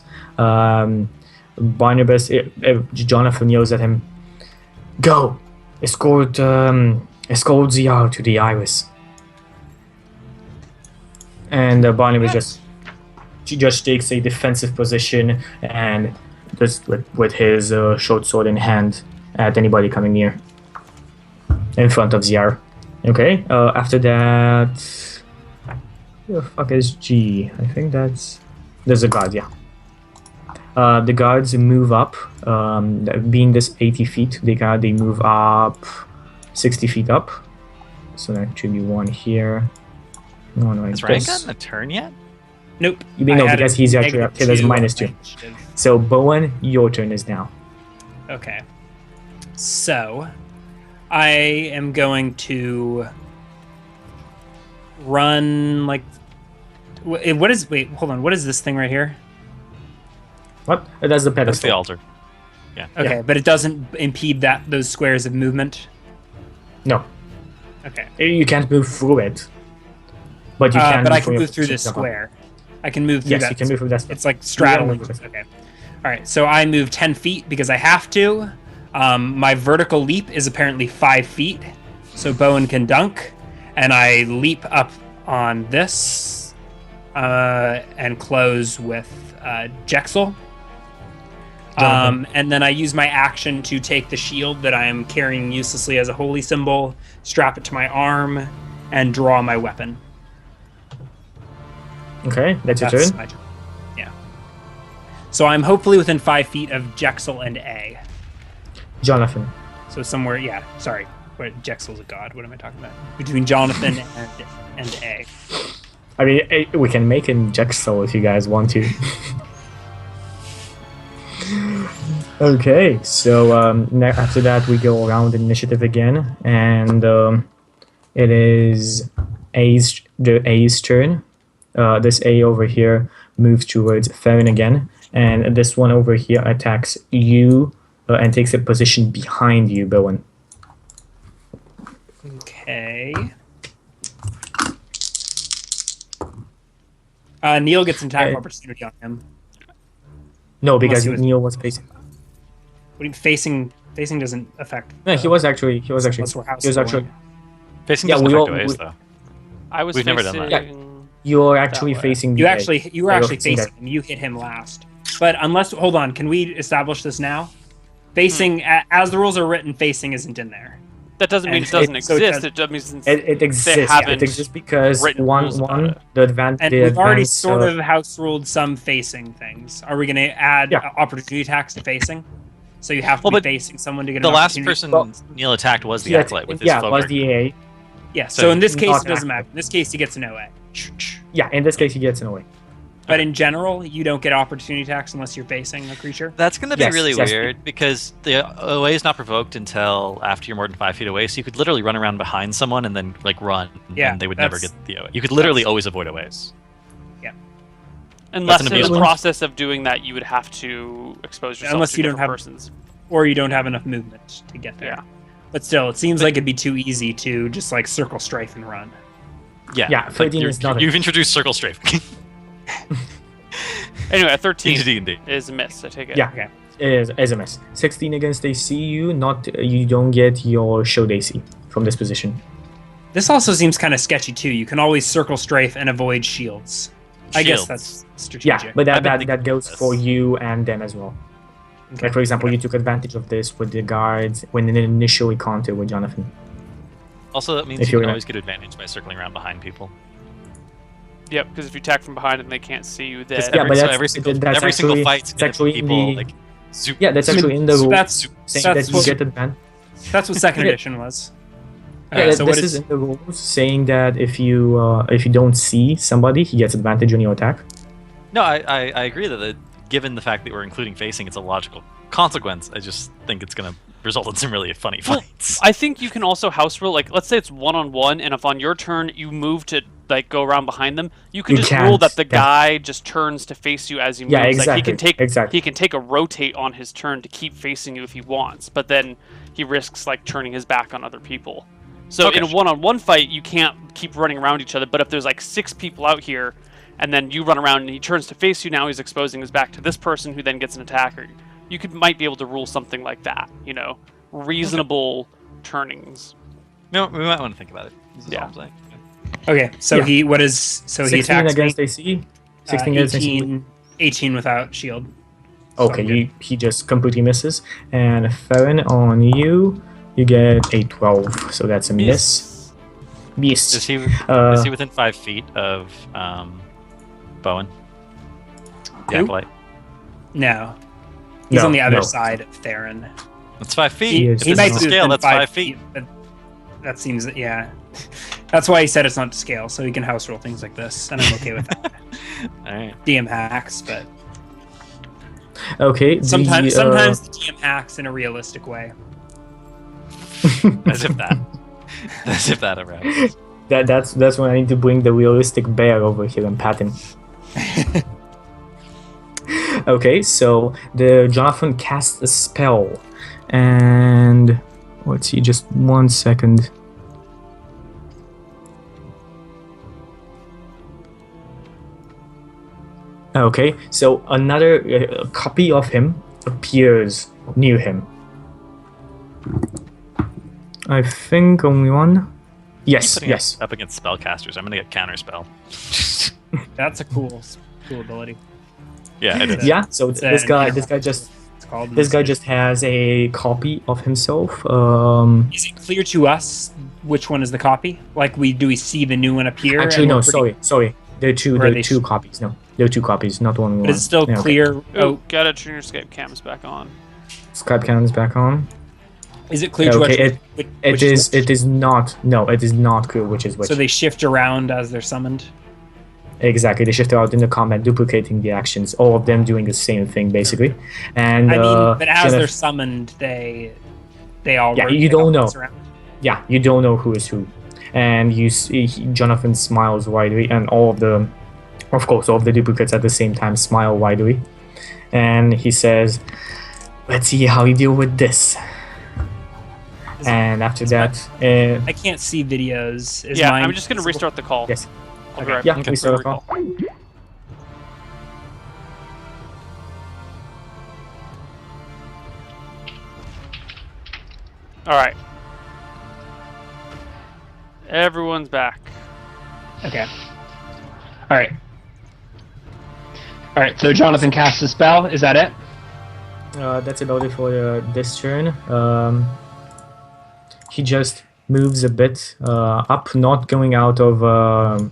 [SPEAKER 4] Barnabas, Jonathan yells at him, "Go! Escort Zial to the Iris." And Barnabas just takes a defensive position and just with his short sword in hand at anybody coming near in front of Ziar. Okay, after that, who the fuck is G? I think there's a guard, yeah. The guards move up, being this 80 feet, they move up 60 feet up. So that should be one here. No,
[SPEAKER 3] Has Ryan gotten a turn yet?
[SPEAKER 2] Nope.
[SPEAKER 4] You know,
[SPEAKER 2] I had
[SPEAKER 4] because
[SPEAKER 2] a
[SPEAKER 4] he's actually
[SPEAKER 2] negative
[SPEAKER 4] up here, there's
[SPEAKER 2] two
[SPEAKER 4] minus
[SPEAKER 2] on
[SPEAKER 4] 2.
[SPEAKER 2] my initiative.
[SPEAKER 4] So Bowen, your turn is now.
[SPEAKER 2] Okay. So, I am going to run like. What is? Wait, hold on. What is this thing right here?
[SPEAKER 4] What? That's the
[SPEAKER 3] That's
[SPEAKER 4] pedestal.
[SPEAKER 3] the altar.
[SPEAKER 2] Okay, but it doesn't impede those squares of movement.
[SPEAKER 4] No,
[SPEAKER 2] Okay.
[SPEAKER 4] you can't move through it. But you can.
[SPEAKER 2] But I
[SPEAKER 4] from
[SPEAKER 2] can
[SPEAKER 4] your
[SPEAKER 2] move through this
[SPEAKER 4] position up.
[SPEAKER 2] square. I can move through
[SPEAKER 4] Yes,
[SPEAKER 2] that.
[SPEAKER 4] you can move through that.
[SPEAKER 2] It's like straddling.
[SPEAKER 4] move it.
[SPEAKER 2] Okay. All right. So I move 10 feet because I have to. My vertical leap is apparently 5 feet, so Bowen can dunk, and I leap up on this and close with Jexel. And then I use my action to take the shield that I am carrying uselessly as a holy symbol, strap it to my arm, and draw my weapon.
[SPEAKER 4] Okay, that's your turn.
[SPEAKER 2] My turn. Yeah. So I'm hopefully within 5 feet of Jexel and A.
[SPEAKER 4] Jonathan.
[SPEAKER 2] So somewhere, yeah. Sorry, Jexel's a god. What am I talking about? Between Jonathan and A.
[SPEAKER 4] I mean, we can make an Jexel if you guys want to. Okay, so after that we go around initiative again, and it is the A's turn. This A over here moves towards Farron again, and this one over here attacks you and takes a position behind you, Bowen.
[SPEAKER 2] Okay. Neil gets an attack opportunity on him.
[SPEAKER 4] No, because Neil was facing.
[SPEAKER 2] What do you facing? Facing doesn't affect.
[SPEAKER 4] No, he was actually. Facing
[SPEAKER 3] doesn't affect ways, though.
[SPEAKER 1] We've
[SPEAKER 3] never done that.
[SPEAKER 4] Yeah, you're actually facing.
[SPEAKER 2] You were actually facing him. You hit him last. But hold on. Can we establish this now? Facing, as the rules are written, facing isn't in there.
[SPEAKER 1] That doesn't mean it doesn't exist. It means
[SPEAKER 4] it exists. It exists because the advantage.
[SPEAKER 2] And we've already sort of house ruled some facing things. Are we going to add opportunity attacks to facing? So you have to be facing someone to get
[SPEAKER 3] the
[SPEAKER 2] an
[SPEAKER 3] last
[SPEAKER 2] opportunity.
[SPEAKER 3] person Neil attacked was the Acolyte with his focus.
[SPEAKER 4] was the A.
[SPEAKER 2] Yeah, so in this case, it doesn't matter. In this case, he gets an OA.
[SPEAKER 4] Yeah, in this case, he gets an OA.
[SPEAKER 2] But in general, you don't get opportunity attacks unless you're facing a creature?
[SPEAKER 3] That's going to be really weird, because the OA is not provoked until after you're more than 5 feet away, so you could literally run around behind someone and then run, and they would never get the OA. You could literally always avoid OAs.
[SPEAKER 2] Yeah.
[SPEAKER 1] Unless in the process of doing that, you would have to expose yourself to different persons.
[SPEAKER 2] Or you don't have enough movement to get there. Yeah. But still, it seems like it'd be too easy to just circle strafe and run.
[SPEAKER 3] Yeah,
[SPEAKER 4] 13 is not.
[SPEAKER 3] You've introduced circle strafe.
[SPEAKER 1] Anyway, 13 is a miss. I take it.
[SPEAKER 4] Yeah, okay. It is a miss. 16 against AC. You don't get your shield AC from this position.
[SPEAKER 2] This also seems kind of sketchy too. You can always circle strafe and avoid shields. I guess that's strategic.
[SPEAKER 4] Yeah, but that goes for you and them as well. Okay. For example, you took advantage of this with the guards when they initially counter with Jonathan.
[SPEAKER 3] Also, that means you can always get advantage by circling around behind people.
[SPEAKER 1] Yep, because if you attack from behind and they can't see you, then
[SPEAKER 3] every single fight, people zoop.
[SPEAKER 4] Yeah, that's actually in the rules. Saying that you get advantage.
[SPEAKER 2] That's what second edition was.
[SPEAKER 4] Yeah, so this is in the rules saying that if you don't see somebody, he gets advantage on your attack.
[SPEAKER 3] No, I agree that given the fact that we're including facing, it's a logical consequence. I just think it's going to result in some really funny fights.
[SPEAKER 1] I think you can also house rule, let's say it's one-on-one, and if on your turn you move to go around behind them, you can rule that the guy just turns to face you as he moves.
[SPEAKER 4] Yeah, exactly.
[SPEAKER 1] He can take a rotate on his turn to keep facing you if he wants, but then he risks turning his back on other people. So in a one-on-one fight, you can't keep running around each other, but if there's 6 people out here, and then you run around and he turns to face you, now he's exposing his back to this person who then gets an attacker. You might be able to rule something like that, reasonable turnings.
[SPEAKER 3] No, we might want to think about it.
[SPEAKER 1] Yeah.
[SPEAKER 2] Okay, so he attacks
[SPEAKER 4] against AC. 16 against AC.
[SPEAKER 2] 18 without shield.
[SPEAKER 4] Okay, he just completely misses. And Farron, on you get a 12, so that's a miss. Miss.
[SPEAKER 3] Is he within 5 feet of Bowen? The Acolyte?
[SPEAKER 2] No. He's on the other side of Theron.
[SPEAKER 3] That's 5 feet.
[SPEAKER 2] He might
[SPEAKER 3] scale. That's 5 feet.
[SPEAKER 2] But that seems, That's why he said it's not to scale, so he can house roll things like this, and I'm okay with that.
[SPEAKER 3] All right.
[SPEAKER 2] DM hacks, but
[SPEAKER 4] okay.
[SPEAKER 2] Sometimes the DM hacks in a realistic way.
[SPEAKER 3] As if that around.
[SPEAKER 4] That's when I need to bring the realistic bear over here and pat him. Okay, so the Jonathan casts a spell, and let's see, just 1 second. Okay, so another copy of him appears near him. I think only one. Yes.
[SPEAKER 3] Up against spellcasters, I'm gonna get counterspell.
[SPEAKER 2] That's a cool ability.
[SPEAKER 3] Yeah, it is.
[SPEAKER 4] Yeah. So this guy just
[SPEAKER 2] called?
[SPEAKER 4] This guy just has a copy of himself.
[SPEAKER 2] Is it clear to us which one is the copy? Like, do we see the new one appear?
[SPEAKER 4] Actually, no. Sorry. There are two.
[SPEAKER 2] Where are
[SPEAKER 4] There are
[SPEAKER 2] they
[SPEAKER 4] two copies. No, there are two copies, not one.
[SPEAKER 2] But is it still
[SPEAKER 4] Yeah, okay.
[SPEAKER 2] clear?
[SPEAKER 1] Ooh,
[SPEAKER 2] Oh,
[SPEAKER 1] got a junior Skype cams back on.
[SPEAKER 4] Skype cannon's back on.
[SPEAKER 2] is it clear to us?
[SPEAKER 4] Okay,
[SPEAKER 2] which
[SPEAKER 4] it is.
[SPEAKER 2] which?
[SPEAKER 4] It is not. No, it is not clear which is which.
[SPEAKER 2] So they shift around as they're summoned.
[SPEAKER 4] Exactly, they shift out in the combat, duplicating the actions. All of them doing the same thing, basically. And
[SPEAKER 2] I mean, but as
[SPEAKER 4] Jennifer-
[SPEAKER 2] they're summoned, they all.
[SPEAKER 4] Yeah,
[SPEAKER 2] rotate
[SPEAKER 4] you don't know.
[SPEAKER 2] opposites around.
[SPEAKER 4] yeah, you don't know who is who, and you see Jonathan smiles widely, and all of the duplicates at the same time smile widely, and he says, "Let's see how you deal with this." And after that,
[SPEAKER 2] I can't see videos. Is
[SPEAKER 1] Yeah,
[SPEAKER 2] mine
[SPEAKER 1] I'm just gonna
[SPEAKER 2] visible?
[SPEAKER 1] restart the call.
[SPEAKER 4] yes,
[SPEAKER 1] I'll be right
[SPEAKER 4] yeah,
[SPEAKER 1] back.
[SPEAKER 4] we start the call.
[SPEAKER 1] All right. Everyone's back.
[SPEAKER 2] Okay. All right. All right. So Jonathan casts a spell. Is that it?
[SPEAKER 4] That's about it for this turn. He just moves a bit up, not going out of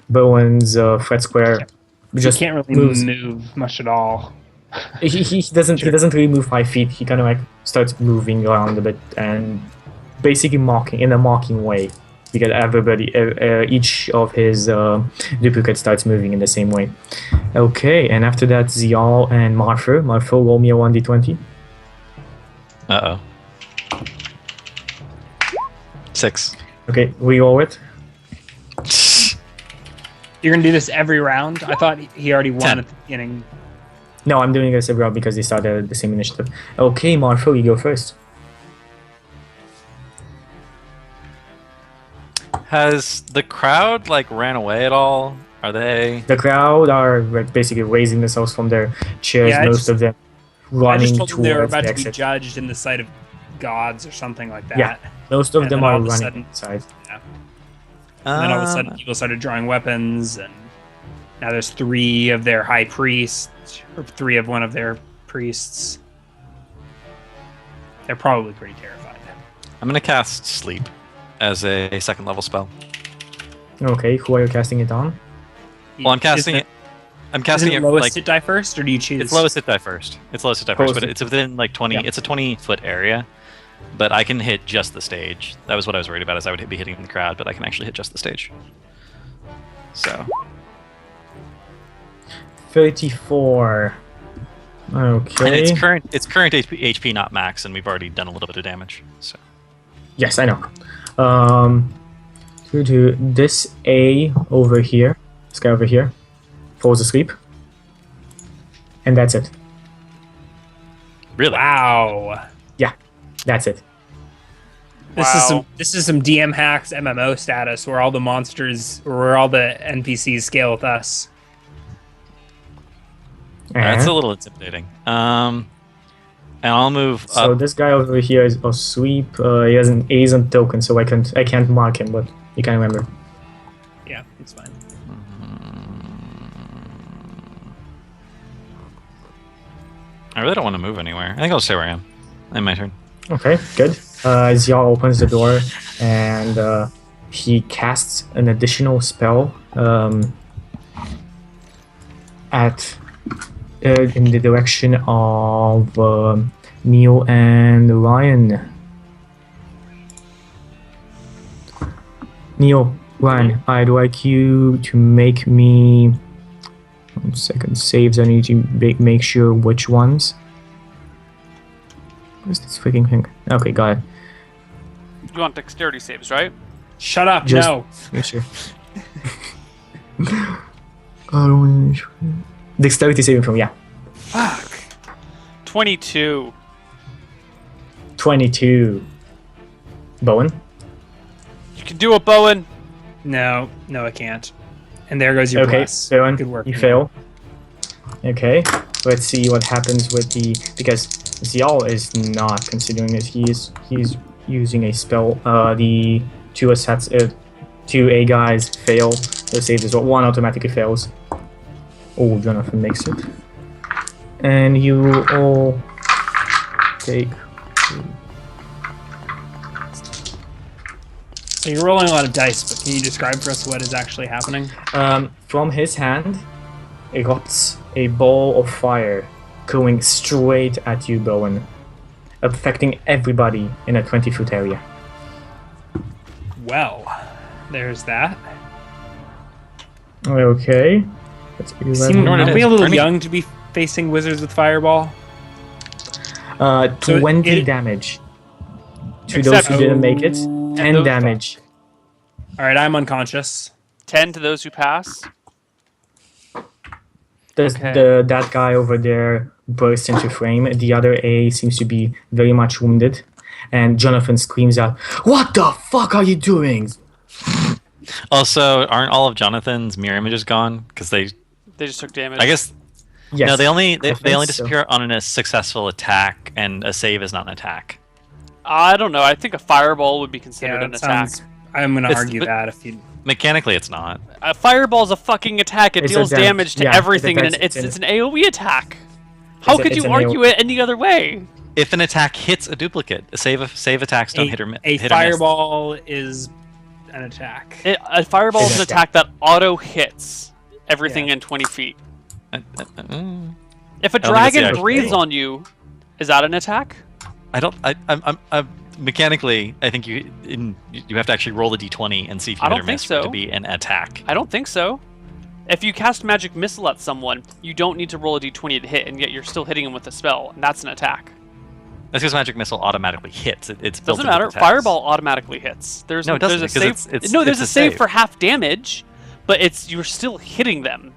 [SPEAKER 4] Bowen's threat square. Just
[SPEAKER 2] He can't really
[SPEAKER 4] moves.
[SPEAKER 2] move much at all.
[SPEAKER 4] He doesn't really move 5 feet. He kind of like starts moving around a bit and basically mocking in a mocking way, because everybody, each of his duplicates starts moving in the same way. Okay, and after that, Zial and Martha. Martha, roll me a 1d20.
[SPEAKER 3] Uh-oh. 6.
[SPEAKER 4] Okay, re-roll it.
[SPEAKER 2] You're gonna do this every round. I thought he already won
[SPEAKER 3] 10.
[SPEAKER 2] at the beginning.
[SPEAKER 4] No, I'm doing this every round because they started the same initiative. Okay, Martha, you go first.
[SPEAKER 3] Has the crowd, like, ran away at all? Are they...
[SPEAKER 4] The crowd are like, basically raising themselves from their chairs,
[SPEAKER 2] Yeah, I
[SPEAKER 4] most
[SPEAKER 2] just-
[SPEAKER 4] of them
[SPEAKER 2] I
[SPEAKER 4] running
[SPEAKER 2] just told them they were
[SPEAKER 4] towards
[SPEAKER 2] about
[SPEAKER 4] the
[SPEAKER 2] to be
[SPEAKER 4] exit.
[SPEAKER 2] judged in the sight of gods or something like that.
[SPEAKER 4] Yeah. Most of
[SPEAKER 2] And
[SPEAKER 4] them
[SPEAKER 2] then all
[SPEAKER 4] are
[SPEAKER 2] of a
[SPEAKER 4] running
[SPEAKER 2] sudden-
[SPEAKER 4] inside.
[SPEAKER 2] And then all of a sudden, people started drawing weapons, and now there's 3 of their high priests, or 3 of one of their priests. They're probably pretty terrified.
[SPEAKER 3] I'm gonna cast Sleep as a second level spell.
[SPEAKER 4] Okay, who are you casting it on?
[SPEAKER 3] Well, I'm casting it... I'm casting
[SPEAKER 2] Isn't
[SPEAKER 3] it,
[SPEAKER 2] it lowest
[SPEAKER 3] like...
[SPEAKER 2] hit die first, or do you choose?
[SPEAKER 3] It's lowest hit die first. It's lowest hit die first, but
[SPEAKER 4] Lowest-
[SPEAKER 3] it's within like 20.
[SPEAKER 4] Yeah.
[SPEAKER 3] It's a 20-foot area, but I can hit just the stage. That was what I was worried about, is I would be hitting the crowd, but I can actually hit just the stage. So
[SPEAKER 4] 34. Okay.
[SPEAKER 3] and it's current HP, not max, and we've already done a little bit of damage. So
[SPEAKER 4] Yes, I know. To this A over here, this guy over here, falls asleep, and that's it.
[SPEAKER 3] really,
[SPEAKER 2] Wow.
[SPEAKER 4] Yeah, that's it.
[SPEAKER 1] Wow.
[SPEAKER 2] This is some DM hacks MMO status where all the monsters, where all the NPCs scale with us.
[SPEAKER 3] that's
[SPEAKER 4] And
[SPEAKER 3] a little intimidating. And I'll move
[SPEAKER 4] so
[SPEAKER 3] up.
[SPEAKER 4] this guy over here is asleep. He isn't token, so I can't mark him, but you can remember.
[SPEAKER 2] Yeah, it's fine.
[SPEAKER 3] I really don't want to move anywhere. I think I'll stay where I am. In my turn.
[SPEAKER 4] Okay, good. Xiao opens the door and he casts an additional spell at in the direction of Neil and Ryan. Neil, Ryan, I'd like you to make me 1 second saves. I need to make sure which ones. Where's this freaking thing? Okay, got it.
[SPEAKER 1] You want dexterity saves, right?
[SPEAKER 2] Shut up!
[SPEAKER 4] Just-
[SPEAKER 2] No.
[SPEAKER 4] Make sure. Dexterity saving throw, yeah.
[SPEAKER 1] Fuck. 22.
[SPEAKER 4] 22. Bowen?
[SPEAKER 1] You can do it, Bowen.
[SPEAKER 2] No, I can't. And there goes your
[SPEAKER 4] Okay,
[SPEAKER 2] bless.
[SPEAKER 4] Bowen,
[SPEAKER 2] Good work.
[SPEAKER 4] you
[SPEAKER 2] Neil.
[SPEAKER 4] fail. Okay, let's see what happens with the... Because Zial is not considering it. He's using a spell. The two assets, 2 A guys fail. The save as well. 1 automatically fails. Oh, Jonathan makes it. And you all take.
[SPEAKER 2] So you're rolling a lot of dice, but can you describe for us what is actually happening?
[SPEAKER 4] From his hand erupts a ball of fire going straight at you, Bowen, affecting everybody in a 20-foot area.
[SPEAKER 2] Well, there's that.
[SPEAKER 4] Okay. That's
[SPEAKER 2] Aren't we a little young to be facing wizards with fireball?
[SPEAKER 4] 20 damage. To those who didn't make it, 10 damage.
[SPEAKER 2] All right, I'm unconscious.
[SPEAKER 1] 10 to those who pass.
[SPEAKER 4] That guy over there bursts into flame. The other A seems to be very much wounded. And Jonathan screams out, "What the fuck are you doing?"
[SPEAKER 3] Also, aren't all of Jonathan's mirror images gone? Because they
[SPEAKER 1] just took damage.
[SPEAKER 3] I guess.
[SPEAKER 4] Yes,
[SPEAKER 3] No, they only
[SPEAKER 4] so.
[SPEAKER 3] disappear on a successful attack, and a save is not an attack.
[SPEAKER 1] I don't know. I think a fireball would be considered an attack.
[SPEAKER 2] I'm going to argue that if you...
[SPEAKER 3] Mechanically, it's not.
[SPEAKER 1] A fireball's a fucking attack. It deals damage to everything, and it's an AoE attack. How could you argue it any other way?
[SPEAKER 3] If an attack hits a duplicate, save attacks don't hit or miss.
[SPEAKER 2] A fireball is an attack.
[SPEAKER 1] A fireball is an attack that auto hits everything in 20 feet. If a dragon breathes on you, is that an attack?
[SPEAKER 3] I'm mechanically, I think you have to actually roll a d20 and see if you hit or miss for it to be an attack.
[SPEAKER 1] I don't think so. If you cast magic missile at someone, you don't need to roll a d20 to hit, and yet you're still hitting them with a spell, and that's an attack.
[SPEAKER 3] That's because magic missile automatically hits. It's built
[SPEAKER 1] doesn't matter. Fireball automatically hits. There's a save. There's a save for half damage, but you're still hitting them.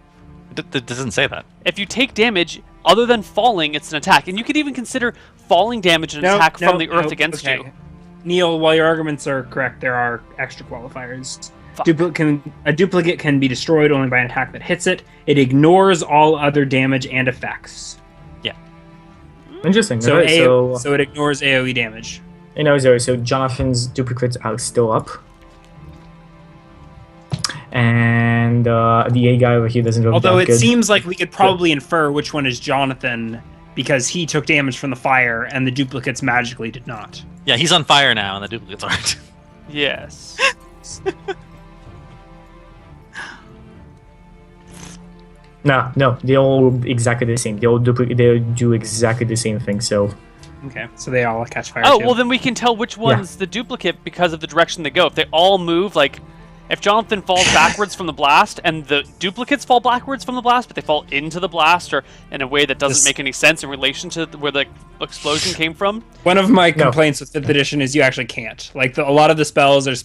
[SPEAKER 3] It doesn't say that.
[SPEAKER 1] If you take damage other than falling, it's an attack, and you could even consider falling damage an attack from the earth against you.
[SPEAKER 2] Neil, while your arguments are correct, there are extra qualifiers. A duplicate can be destroyed only by an attack that hits it. It ignores all other damage and effects.
[SPEAKER 3] Yeah.
[SPEAKER 4] Interesting.
[SPEAKER 2] So, so it ignores AoE damage.
[SPEAKER 4] So Jonathan's duplicates are still up. And the A guy over here doesn't look
[SPEAKER 2] Although
[SPEAKER 4] that good.
[SPEAKER 2] It seems like we could probably infer which one is Jonathan because he took damage from the fire and the duplicates magically did not.
[SPEAKER 3] Yeah, he's on fire now and the duplicates aren't.
[SPEAKER 1] Yes.
[SPEAKER 4] No, they all exactly the same. They all do exactly the same thing. So.
[SPEAKER 2] Okay, so they all catch fire.
[SPEAKER 1] Oh, well then we can tell which one's the duplicate because of the direction they go. If they all move, like if Jonathan falls backwards from the blast and the duplicates fall backwards from the blast, but they fall into the blast or in a way that doesn't make any sense in relation to where the explosion came from.
[SPEAKER 2] One of my complaints with 5th edition is you actually can't. Like a lot of the spells are it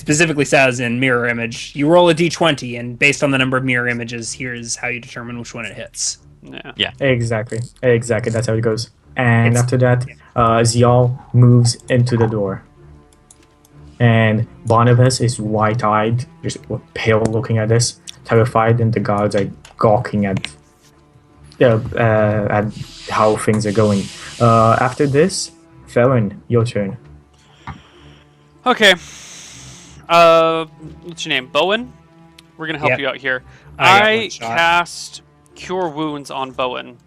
[SPEAKER 2] specifically says in mirror image, you roll a d20 and based on the number of mirror images, here's how you determine which one it hits.
[SPEAKER 1] Yeah.
[SPEAKER 4] Exactly. That's how it goes. And after that, Zial moves into the door. And Barnabas is wide-eyed, just pale looking at this, terrified, and the guards are gawking at how things are going. After this, Farron, your turn.
[SPEAKER 1] Okay. What's your name? Bowen? We're going to help you out here. I cast Cure Wounds on Bowen.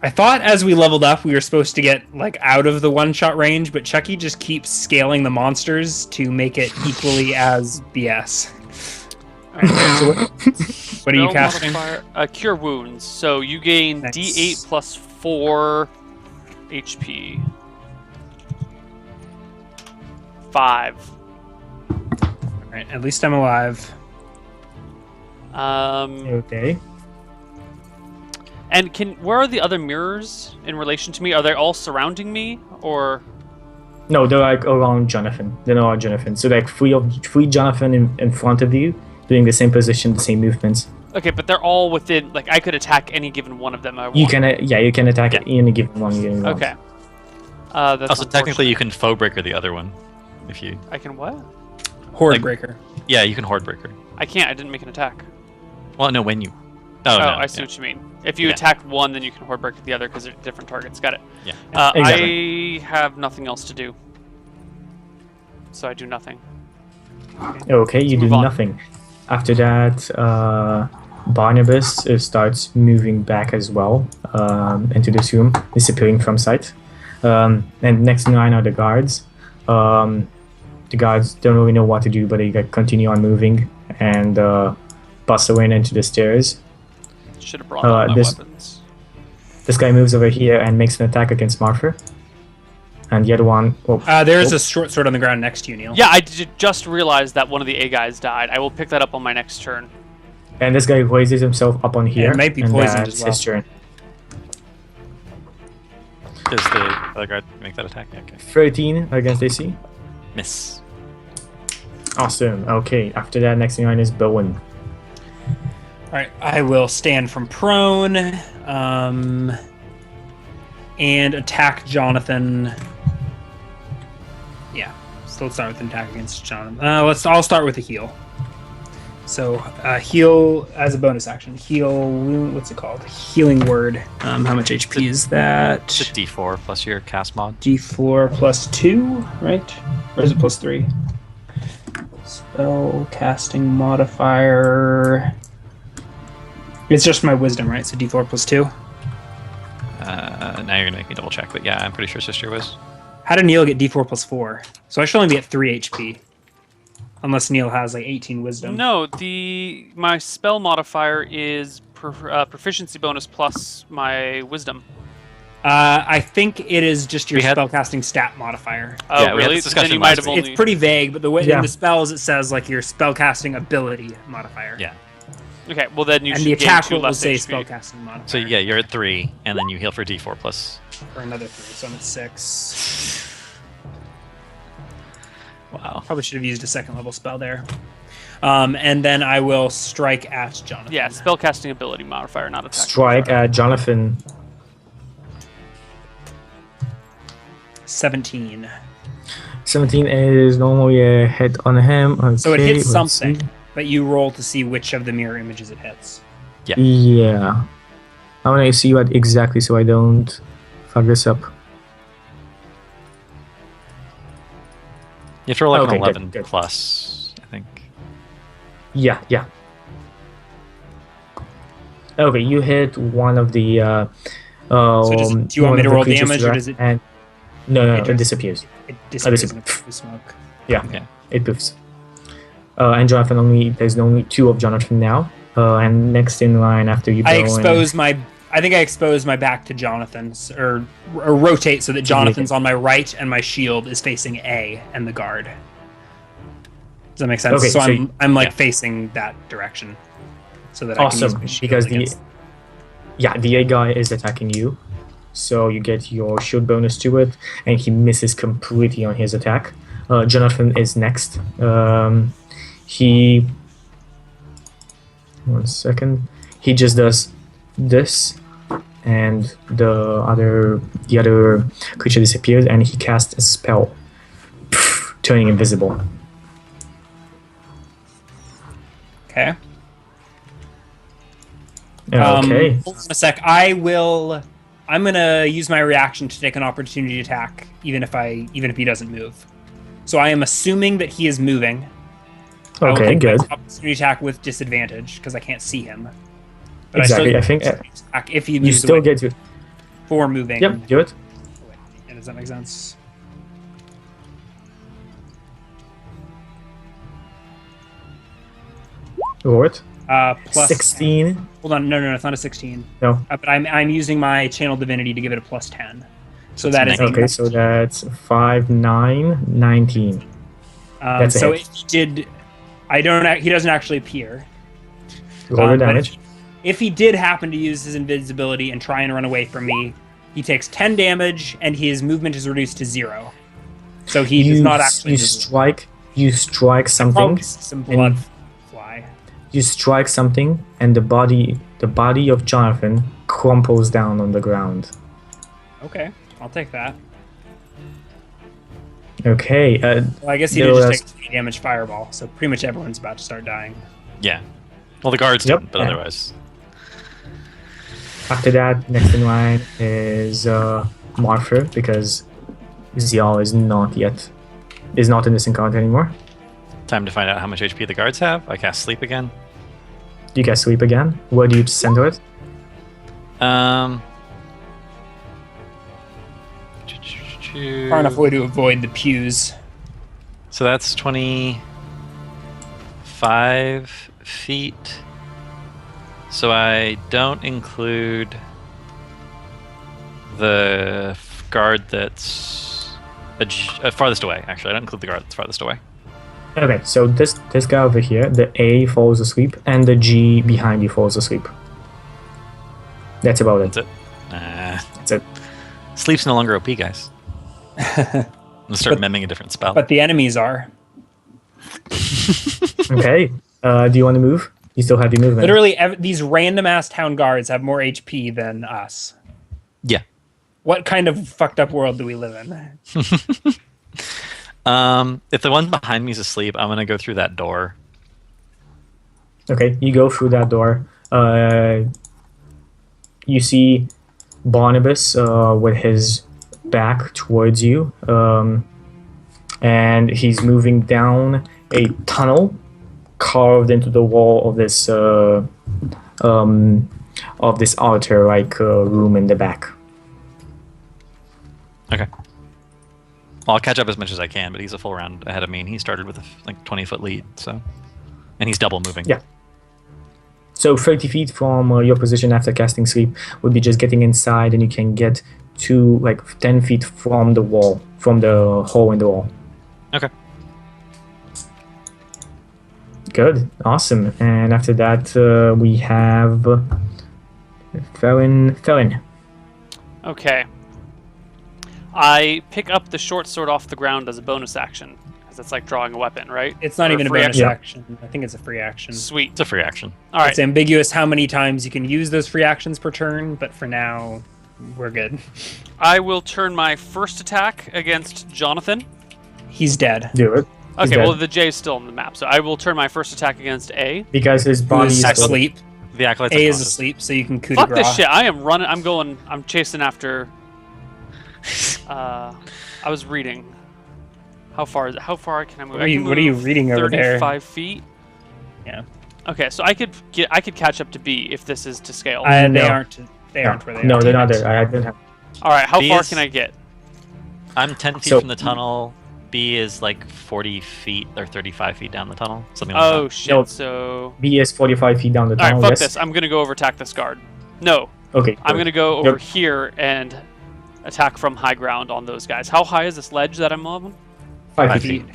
[SPEAKER 2] I thought as we leveled up, we were supposed to get out of the one-shot range, but Chucky just keeps scaling the monsters to make it equally as BS. So what are you casting?
[SPEAKER 1] Cure Wounds. So you gain D8 plus 4 HP. 5.
[SPEAKER 2] Alright, at least I'm alive.
[SPEAKER 4] Okay.
[SPEAKER 1] And where are the other mirrors in relation to me? Are they all surrounding me, or?
[SPEAKER 4] No, they're around Jonathan. They're not around Jonathan. So three Jonathan in front of you, doing the same position, the same movements.
[SPEAKER 1] Okay, but they're all within. I could attack any given one of them.
[SPEAKER 4] You can attack any given one.
[SPEAKER 1] Okay.
[SPEAKER 3] That's also, technically, you can foe breaker the other one, if you.
[SPEAKER 1] I can what?
[SPEAKER 2] Horde breaker.
[SPEAKER 3] Yeah, you can horde breaker.
[SPEAKER 1] I can't. I didn't make an attack.
[SPEAKER 3] Well, no, when you. Oh, no,
[SPEAKER 1] I see what you mean. If you attack one, then you can horde break the other because they're different targets. Got it.
[SPEAKER 3] Yeah.
[SPEAKER 1] Exactly. I have nothing else to do, so I do nothing.
[SPEAKER 4] Okay, you do nothing. After that, Barnabas starts moving back as well into this room, disappearing from sight. And next in line are the guards. The guards don't really know what to do, but they continue on moving and bustle into the stairs.
[SPEAKER 1] Should have brought all my weapons.
[SPEAKER 4] This guy moves over here and makes an attack against Martha. And the other one...
[SPEAKER 2] there's a short sword on the ground next to you, Neil.
[SPEAKER 1] Yeah, I just realized that one of the A guys died. I will pick that up on my next turn.
[SPEAKER 4] And this guy raises himself up on here.
[SPEAKER 2] It might be poisoned as well.
[SPEAKER 4] His turn.
[SPEAKER 3] Does the other guard make that attack? Okay.
[SPEAKER 4] 13 against AC.
[SPEAKER 3] Miss.
[SPEAKER 4] Awesome. Okay, after that, next in line is Bowen.
[SPEAKER 2] Alright, I will stand from prone and attack Jonathan. Yeah, so let's start with an attack against Jonathan. I'll start with a heal. So heal as a bonus action. Heal, what's it called? Healing word. How much HP is that?
[SPEAKER 3] It's a D4 plus your cast mod.
[SPEAKER 2] D4 plus 2, right? Or is it plus 3? Spell casting modifier. It's just my wisdom, right? So D4 plus 2.
[SPEAKER 3] Now you're gonna make me double check, but yeah, I'm pretty sure Sister was.
[SPEAKER 2] How did Neil get D4 plus 4? So I should only be at 3 HP. Unless Neil has like 18 wisdom.
[SPEAKER 1] No, my spell modifier is proficiency bonus plus my wisdom.
[SPEAKER 2] I think it is just your spellcasting stat modifier.
[SPEAKER 1] Oh,
[SPEAKER 3] Yeah, we had
[SPEAKER 1] really?
[SPEAKER 3] this discussion
[SPEAKER 1] Then you might have
[SPEAKER 3] last week.
[SPEAKER 1] only...
[SPEAKER 2] It's pretty vague, but the way
[SPEAKER 4] Yeah.
[SPEAKER 2] in the spells it says like your spellcasting ability modifier.
[SPEAKER 3] Yeah.
[SPEAKER 1] Okay, well then you
[SPEAKER 2] And
[SPEAKER 1] should
[SPEAKER 2] the
[SPEAKER 1] gain
[SPEAKER 2] attack
[SPEAKER 1] 2
[SPEAKER 2] will
[SPEAKER 1] less
[SPEAKER 2] say
[SPEAKER 1] HP.
[SPEAKER 2] spellcasting modifier.
[SPEAKER 3] So yeah, you're at 3, and then you heal for D4 plus.
[SPEAKER 2] For another 3, so I'm at 6.
[SPEAKER 3] Wow.
[SPEAKER 2] Probably should have used a second level spell there. And then I will strike at Jonathan.
[SPEAKER 1] Yeah, spellcasting ability modifier, not attack.
[SPEAKER 4] Strike
[SPEAKER 1] modifier.
[SPEAKER 4] at Jonathan.
[SPEAKER 2] 17.
[SPEAKER 4] 17 is normally a hit on him. Okay,
[SPEAKER 2] So it hits
[SPEAKER 4] let's
[SPEAKER 2] something,
[SPEAKER 4] see.
[SPEAKER 2] but you roll to see which of the mirror images it hits.
[SPEAKER 4] Yeah. I want to see what exactly so I don't fuck this up.
[SPEAKER 3] You have to roll like
[SPEAKER 4] Okay,
[SPEAKER 3] an
[SPEAKER 4] good,
[SPEAKER 3] 11
[SPEAKER 4] good.
[SPEAKER 3] plus, I think.
[SPEAKER 4] Yeah. Okay, you hit one of the.
[SPEAKER 2] So do you want me to roll damage, or does it?
[SPEAKER 4] And no,
[SPEAKER 2] it
[SPEAKER 4] it disappears.
[SPEAKER 2] It disappears in
[SPEAKER 4] disappears.
[SPEAKER 2] the smoke.
[SPEAKER 4] Yeah,
[SPEAKER 3] Yeah.
[SPEAKER 4] it poofs. And Jonathan there's only 2 of Jonathan now. And next in line after you.
[SPEAKER 2] I
[SPEAKER 4] go
[SPEAKER 2] expose my. I think I expose my back to Jonathan's, or rotate so that Jonathan's on my right and my shield is facing A and the guard. Does that make sense?
[SPEAKER 4] Okay,
[SPEAKER 2] so
[SPEAKER 4] so
[SPEAKER 2] I'm like
[SPEAKER 3] yeah.
[SPEAKER 2] facing that direction, so that I can
[SPEAKER 4] Awesome,
[SPEAKER 2] use my shield
[SPEAKER 4] because
[SPEAKER 2] against.
[SPEAKER 4] the A guy is attacking you, so you get your shield bonus to it, and he misses completely on his attack. Jonathan is next. He 1 second. He just does this, and the other creature disappears, and he casts a spell, turning invisible.
[SPEAKER 2] Okay.
[SPEAKER 4] Okay.
[SPEAKER 2] Hold on a sec. I'm gonna use my reaction to take an opportunity attack, even if he doesn't move. So I am assuming that he is moving. I will
[SPEAKER 4] Okay,
[SPEAKER 2] take my
[SPEAKER 4] good.
[SPEAKER 2] opportunity attack with disadvantage because I can't see him. But
[SPEAKER 4] Exactly. I
[SPEAKER 2] still
[SPEAKER 4] think
[SPEAKER 2] get an attack if he
[SPEAKER 4] you
[SPEAKER 2] moves
[SPEAKER 4] still
[SPEAKER 2] away
[SPEAKER 4] get to.
[SPEAKER 2] for moving.
[SPEAKER 4] Yep, do it.
[SPEAKER 2] Yeah, does that make sense?
[SPEAKER 4] What?
[SPEAKER 2] Plus
[SPEAKER 4] 16.
[SPEAKER 2] Hold on, no, it's not a 16.
[SPEAKER 4] No.
[SPEAKER 2] But I'm using my channel divinity to give it a plus 10. So that is
[SPEAKER 4] Okay, so that's 5, 9, 19. That's a
[SPEAKER 2] so
[SPEAKER 4] hit.
[SPEAKER 2] if he did, he doesn't actually appear.
[SPEAKER 4] Roll the
[SPEAKER 2] But
[SPEAKER 4] damage.
[SPEAKER 2] if he did happen to use his invisibility and try and run away from me, he takes 10 damage and his movement is reduced to 0. So he does not actually.
[SPEAKER 4] You strike something.
[SPEAKER 2] Probably some blood fly.
[SPEAKER 4] You strike something, and the body of Jonathan crumples down on the ground.
[SPEAKER 2] Okay, I'll take that.
[SPEAKER 4] Okay.
[SPEAKER 2] Well, I guess he
[SPEAKER 4] No,
[SPEAKER 2] did just
[SPEAKER 4] that's-
[SPEAKER 2] take 3 damage fireball, so pretty much everyone's about to start dying.
[SPEAKER 3] Yeah. Well, the guards
[SPEAKER 4] Yep.
[SPEAKER 3] didn't, but
[SPEAKER 4] Yeah.
[SPEAKER 3] otherwise.
[SPEAKER 4] After that, next in line is Martha, because Zial is not in this encounter anymore.
[SPEAKER 3] Time to find out how much HP the guards have. I cast sleep again.
[SPEAKER 4] You guys sleep again? Where do you center it?
[SPEAKER 3] Um.
[SPEAKER 2] Far enough away to avoid the pews.
[SPEAKER 3] So that's 25 feet. So I don't include the guard that's farthest away. Actually, I don't include the guard that's farthest away.
[SPEAKER 4] Okay, so this guy over here, the A falls asleep, and the G behind you falls asleep. That's about it.
[SPEAKER 3] That's it.
[SPEAKER 4] That's it.
[SPEAKER 3] Sleep's no longer OP, guys. I'm gonna start memming a different spell.
[SPEAKER 2] But the enemies are.
[SPEAKER 4] Okay. Do you want to move? You still have your movement.
[SPEAKER 2] Literally, these random ass town guards have more HP than us.
[SPEAKER 3] Yeah.
[SPEAKER 2] What kind of fucked up world do we live in?
[SPEAKER 3] If the one behind me is asleep, I'm gonna go through that door.
[SPEAKER 4] Okay, you go through that door. You see Barnabas with his back towards you, and he's moving down a tunnel carved into the wall of this altar-like room in the back.
[SPEAKER 3] Okay. Well, I'll catch up as much as I can, but he's a full round ahead of me, and he started with a 20-foot lead, so, and he's double moving.
[SPEAKER 4] Yeah. So 30 feet from your position after casting sleep would be just getting inside, and you can get to like 10 feet from the wall, from the hole in the wall.
[SPEAKER 3] Okay.
[SPEAKER 4] Good, awesome. And after that, we have Felon.
[SPEAKER 1] Okay. I pick up the short sword off the ground as a bonus action, because it's like drawing a weapon, right?
[SPEAKER 2] It's not
[SPEAKER 1] Or
[SPEAKER 2] even a
[SPEAKER 1] free
[SPEAKER 2] bonus
[SPEAKER 1] action.
[SPEAKER 2] action. I think it's a free action.
[SPEAKER 1] Sweet.
[SPEAKER 3] It's a free action.
[SPEAKER 1] All right.
[SPEAKER 2] It's ambiguous how many times you can use those free actions per turn, but for now, we're good.
[SPEAKER 1] I will turn my first attack against Jonathan.
[SPEAKER 2] He's dead.
[SPEAKER 4] Do it. He's
[SPEAKER 1] Okay, well,
[SPEAKER 4] dead.
[SPEAKER 1] the J is still on the map, so I will turn my first attack against A.
[SPEAKER 4] Because his
[SPEAKER 2] Who
[SPEAKER 4] body
[SPEAKER 2] is
[SPEAKER 4] is still...
[SPEAKER 2] asleep.
[SPEAKER 3] The acolytes
[SPEAKER 2] A
[SPEAKER 3] are
[SPEAKER 2] is
[SPEAKER 3] conscious.
[SPEAKER 2] asleep, so you can coup de
[SPEAKER 1] Fuck
[SPEAKER 2] grace.
[SPEAKER 1] this shit. I am running. I'm chasing after. I was reading. How far can I move?
[SPEAKER 2] What are you reading over there?
[SPEAKER 1] 35 feet.
[SPEAKER 2] Yeah.
[SPEAKER 1] Okay, so I could catch up to B if this is to scale.
[SPEAKER 2] They
[SPEAKER 4] No.
[SPEAKER 2] aren't. They aren't where they are.
[SPEAKER 4] No, they're not there. I didn't have...
[SPEAKER 1] All right, how
[SPEAKER 3] B
[SPEAKER 1] far
[SPEAKER 3] is-
[SPEAKER 1] can I get?
[SPEAKER 3] I'm 10 feet
[SPEAKER 4] So-
[SPEAKER 3] from the tunnel. B is like 40 feet or 35 feet down the tunnel. Something like
[SPEAKER 1] Oh
[SPEAKER 3] that.
[SPEAKER 1] shit!
[SPEAKER 4] No.
[SPEAKER 1] So
[SPEAKER 4] B is 45 feet down the
[SPEAKER 1] all right,
[SPEAKER 4] tunnel,
[SPEAKER 1] fuck
[SPEAKER 4] yes?
[SPEAKER 1] this. I'm gonna go over attack this guard. No,
[SPEAKER 4] Okay.
[SPEAKER 1] I'm
[SPEAKER 4] good.
[SPEAKER 1] gonna go over
[SPEAKER 4] Yep.
[SPEAKER 1] here and attack from high ground on those guys. How high is this ledge that I'm on?
[SPEAKER 4] 5
[SPEAKER 3] feet.
[SPEAKER 4] feet.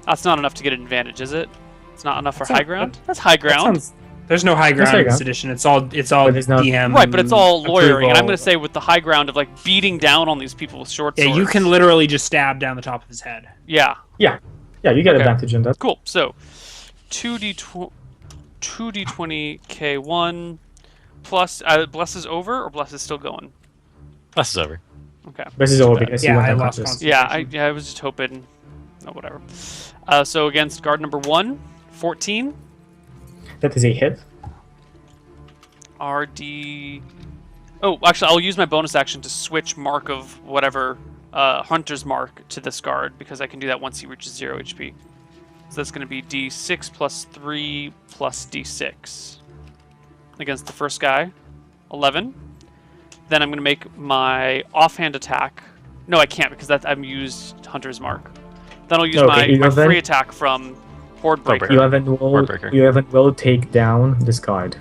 [SPEAKER 1] That's not enough to get an advantage, is it? It's not enough for
[SPEAKER 2] That's not-
[SPEAKER 1] high ground. That's high
[SPEAKER 2] That
[SPEAKER 1] ground.
[SPEAKER 2] there's no high ground
[SPEAKER 4] high
[SPEAKER 2] in
[SPEAKER 4] ground.
[SPEAKER 2] this edition. It's all
[SPEAKER 4] But there's no-
[SPEAKER 2] DM.
[SPEAKER 1] Right, but it's all lawyering, and I'm
[SPEAKER 2] approval.
[SPEAKER 1] gonna say with the high ground of like beating down on these people with short
[SPEAKER 2] Yeah,
[SPEAKER 1] swords.
[SPEAKER 2] you can literally just stab down the top of his head.
[SPEAKER 1] Yeah,
[SPEAKER 4] Yeah, you get
[SPEAKER 1] Okay.
[SPEAKER 4] advantage on that.
[SPEAKER 1] cool. So, 2d20 K1 plus bless is over or bless is still going.
[SPEAKER 3] Bless is over.
[SPEAKER 1] Okay.
[SPEAKER 4] This is all because
[SPEAKER 2] Yeah,
[SPEAKER 4] you went
[SPEAKER 2] I lost
[SPEAKER 4] unconscious.
[SPEAKER 2] concentration.
[SPEAKER 1] Yeah, I was just hoping. Oh, whatever. So against guard number 1, 14.
[SPEAKER 4] That is a hit.
[SPEAKER 1] RD. Oh, actually, I'll use my bonus action to switch mark of whatever hunter's mark to this guard because I can do that once he reaches 0 HP. So that's going to be D6 plus 3 plus D6 against the first guy. 11. Then I'm going to make my offhand attack. No, I can't because I've used hunter's mark. Then I'll use
[SPEAKER 4] Okay,
[SPEAKER 1] my
[SPEAKER 4] 11.
[SPEAKER 1] free attack from Horde Breaker.
[SPEAKER 4] You haven't will.
[SPEAKER 3] Warbreaker.
[SPEAKER 4] You haven't will take down this guard.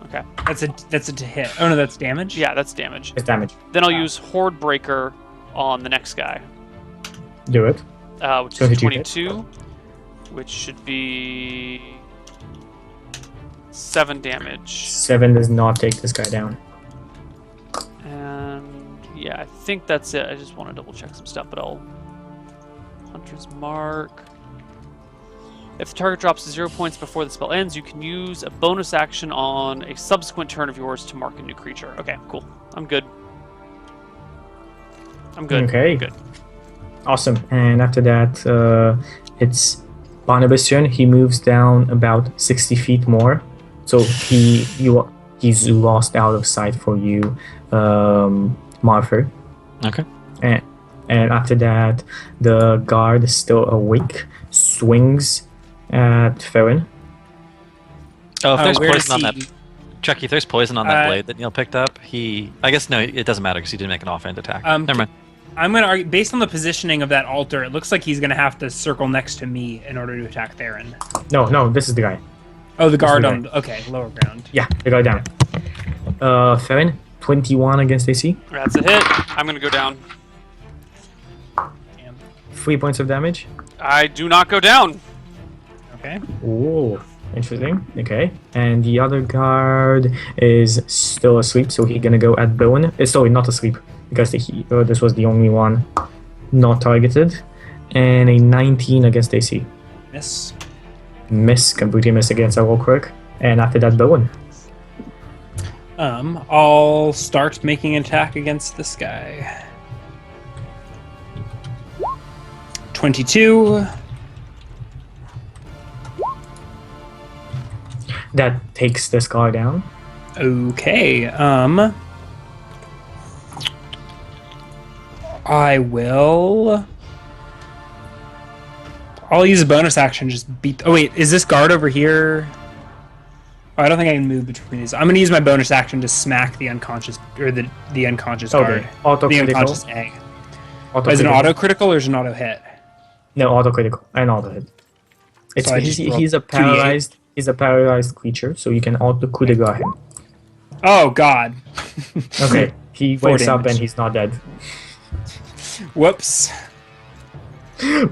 [SPEAKER 1] Okay.
[SPEAKER 2] That's a hit. Oh no, that's damage.
[SPEAKER 1] Yeah, that's damage.
[SPEAKER 4] It's damage.
[SPEAKER 1] Then I'll
[SPEAKER 2] Wow.
[SPEAKER 1] use Horde Breaker on the next guy,
[SPEAKER 4] Do it.
[SPEAKER 1] which is
[SPEAKER 4] 22 hit.
[SPEAKER 1] 22, which should be 7 damage.
[SPEAKER 4] 7 does not take this guy down.
[SPEAKER 1] And yeah, I think that's it. I just want to double check some stuff, but I'll Hunter's Mark. If the target drops 0 points before the spell ends, you can use a bonus action on a subsequent turn of yours to mark a new creature. Okay, cool. I'm good. I'm good.
[SPEAKER 4] Okay.
[SPEAKER 1] I'm good.
[SPEAKER 4] Awesome. And after that, it's Barnabas' turn. He moves down about 60 feet more. So he's lost out of sight for you, Martha.
[SPEAKER 3] Okay.
[SPEAKER 4] And after that, the guard is still awake, swings at Farron.
[SPEAKER 3] Oh, if there's
[SPEAKER 2] where
[SPEAKER 3] poison
[SPEAKER 2] does
[SPEAKER 3] on
[SPEAKER 2] he-
[SPEAKER 3] that, Chucky, if there's poison on that
[SPEAKER 2] Uh,
[SPEAKER 3] blade that Neil picked up, I guess no, it doesn't matter because he didn't make an offhand attack. Never mind.
[SPEAKER 2] I'm gonna argue, based on the positioning of that altar, it looks like he's gonna have to circle next to me in order to attack Theron.
[SPEAKER 4] No, this is the guy.
[SPEAKER 2] Oh, the guard
[SPEAKER 4] the
[SPEAKER 2] on. Okay, lower ground.
[SPEAKER 4] Yeah, the guy down. Farron, 21 against AC.
[SPEAKER 1] That's a hit. I'm gonna go down.
[SPEAKER 4] 3 points of damage.
[SPEAKER 1] I do not go down.
[SPEAKER 2] Okay.
[SPEAKER 4] Oh, interesting. Okay. And the other guard is still asleep, so he's gonna go at Bowen. Sorry, not asleep, because this was the only one not targeted. And a 19 against AC.
[SPEAKER 2] Miss.
[SPEAKER 4] Miss, completely miss against our quirk. And after that, Bowen.
[SPEAKER 2] I'll start making an attack against this guy. 22.
[SPEAKER 4] That takes this guy down.
[SPEAKER 2] Okay. I'll use a bonus action. Just beat. Oh wait, is this guard over here? Oh, I don't think I can move between these. I'm gonna use my bonus action to smack the unconscious or the unconscious guard.
[SPEAKER 4] Auto
[SPEAKER 2] The
[SPEAKER 4] critical.
[SPEAKER 2] unconscious A. Is it an auto critical or is it an auto hit?
[SPEAKER 4] No, auto critical and auto hit. It's
[SPEAKER 2] So I just rolled
[SPEAKER 4] he's a
[SPEAKER 2] 2d8.
[SPEAKER 4] paralyzed. He's a paralyzed creature, so you can auto critical him.
[SPEAKER 2] Oh God.
[SPEAKER 4] Okay, he
[SPEAKER 2] 4
[SPEAKER 4] wakes up
[SPEAKER 2] damage.
[SPEAKER 4] and he's not dead.
[SPEAKER 2] Whoops.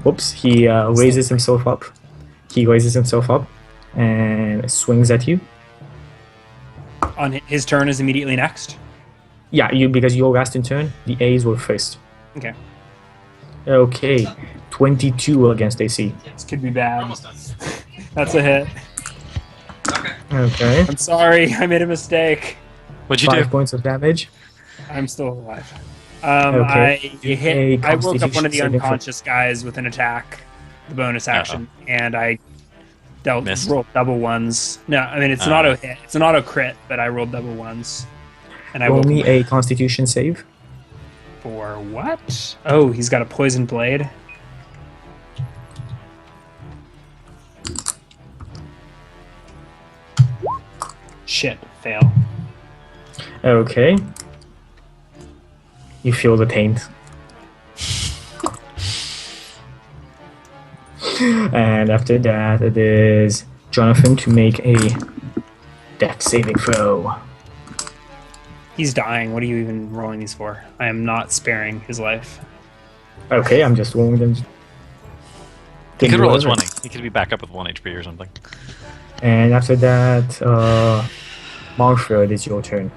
[SPEAKER 4] Whoops! He raises himself up. He raises himself up and swings at you.
[SPEAKER 2] On his turn is immediately next.
[SPEAKER 4] Yeah, because your last in turn, the A's were first.
[SPEAKER 2] Okay.
[SPEAKER 4] Okay, 22 against AC.
[SPEAKER 2] This could be bad. That's a hit.
[SPEAKER 4] Okay,
[SPEAKER 2] I'm sorry. I made a mistake.
[SPEAKER 3] What'd you
[SPEAKER 4] 5
[SPEAKER 3] do?
[SPEAKER 4] points of damage.
[SPEAKER 2] I'm still alive.
[SPEAKER 4] Okay.
[SPEAKER 2] I woke up one of the
[SPEAKER 4] Constitution saving throw.
[SPEAKER 2] unconscious guys with an attack, the bonus action, and I
[SPEAKER 3] Missed.
[SPEAKER 2] rolled double ones. No, I mean it's an auto hit. It's an auto crit, but I rolled double ones. And I woke
[SPEAKER 4] Only
[SPEAKER 2] him
[SPEAKER 4] a Constitution save.
[SPEAKER 2] for what? Oh, he's got a poison blade. Shit, fail.
[SPEAKER 4] Okay. You feel the taint. And after that, it is Jonathan to make a death saving throw.
[SPEAKER 2] He's dying. What are you even rolling these for? I am not sparing his life.
[SPEAKER 4] Okay, I'm just rolling them.
[SPEAKER 3] He could roll his
[SPEAKER 4] Whatever.
[SPEAKER 3] 1. He could be back up with 1 HP or something.
[SPEAKER 4] And after that, Manfred, it's your turn.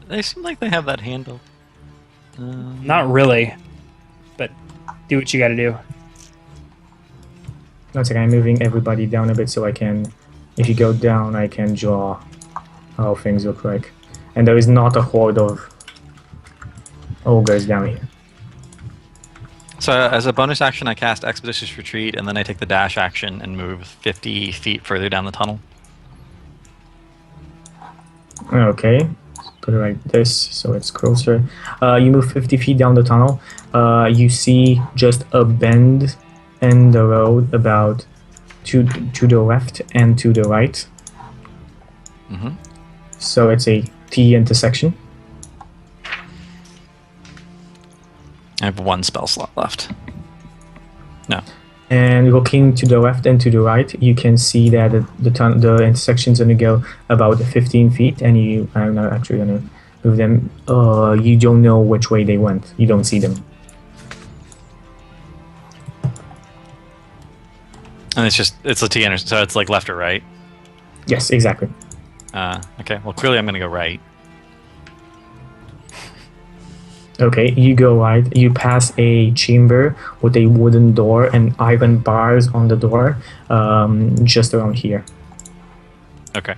[SPEAKER 3] They seem like they have that handle.
[SPEAKER 2] Not really, but do what you got to do.
[SPEAKER 4] That's okay, I'm moving everybody down a bit so I can, if you go down, I can draw how things look like. And there is not a horde of ogres down here.
[SPEAKER 3] So as a bonus action, I cast Expeditious Retreat, and then I take the dash action and move 50 feet further down the tunnel.
[SPEAKER 4] Okay, put it like this so it's closer. You move 50 feet down the tunnel. You see just a bend in the road about to the left and to the right.
[SPEAKER 3] Mm-hmm.
[SPEAKER 4] So it's a T intersection.
[SPEAKER 3] I have 1 spell slot left. No.
[SPEAKER 4] And looking to the left and to the right, you can see that the intersection's gonna go about 15 feet, and I'm not actually gonna move them. You don't know which way they went. You don't see them.
[SPEAKER 3] And it's a T intersection, so it's like left or right.
[SPEAKER 4] Yes, exactly.
[SPEAKER 3] Okay, well clearly I'm gonna go right.
[SPEAKER 4] Okay, you go right. You pass a chamber with a wooden door and iron bars on the door, just around here.
[SPEAKER 3] Okay.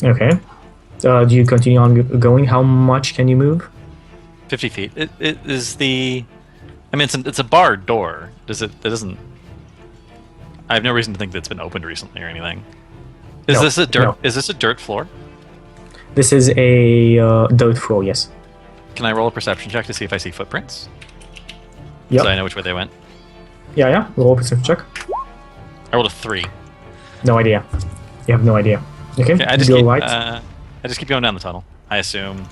[SPEAKER 4] Okay. Do you continue on going? How much can you move?
[SPEAKER 3] 50 feet. It is the... I mean, it's a barred door. It doesn't... I have no reason to think that it's been opened recently or anything. Is
[SPEAKER 4] No,
[SPEAKER 3] this a dirt?
[SPEAKER 4] no.
[SPEAKER 3] Is this a dirt floor?
[SPEAKER 4] This is a dirt floor, yes.
[SPEAKER 3] Can I roll a perception check to see if I see footprints?
[SPEAKER 4] Yep.
[SPEAKER 3] So I know which way they went.
[SPEAKER 4] Yeah. Roll a perception check.
[SPEAKER 3] I rolled a 3.
[SPEAKER 4] No idea. You have no idea. Okay.
[SPEAKER 3] Okay, I just
[SPEAKER 4] go
[SPEAKER 3] keep.
[SPEAKER 4] right.
[SPEAKER 3] I just keep going down the tunnel. I assume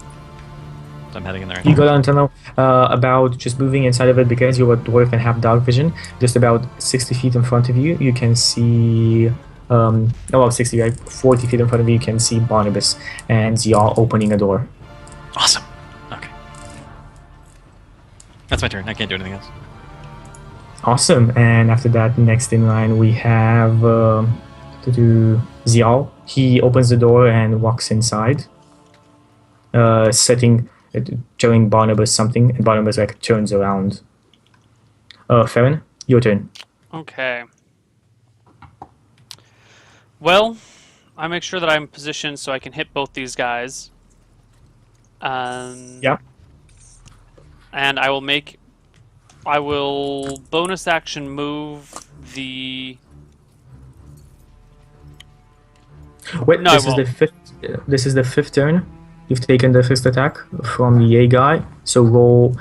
[SPEAKER 3] I'm heading in there.
[SPEAKER 4] You go down the tunnel, about just moving inside of it because you're a dwarf and have dark vision. Just about 60 feet in front of you, you can see. About 60, right? 40 feet in front of you, you can see Barnabas and Zial opening a door.
[SPEAKER 3] Awesome. Okay. That's my turn. I can't do anything else.
[SPEAKER 4] Awesome. And after that, next in line, we have Zial. He opens the door and walks inside, showing Barnabas something, and Barnabas like turns around. Farron, your turn.
[SPEAKER 1] Okay. Well, I make sure that I'm positioned so I can hit both these guys.
[SPEAKER 4] Yeah.
[SPEAKER 1] And I will bonus action move the.
[SPEAKER 4] Wait,
[SPEAKER 1] No,
[SPEAKER 4] this is the fifth. This is the fifth turn. You've taken the first attack from the A guy. So roll.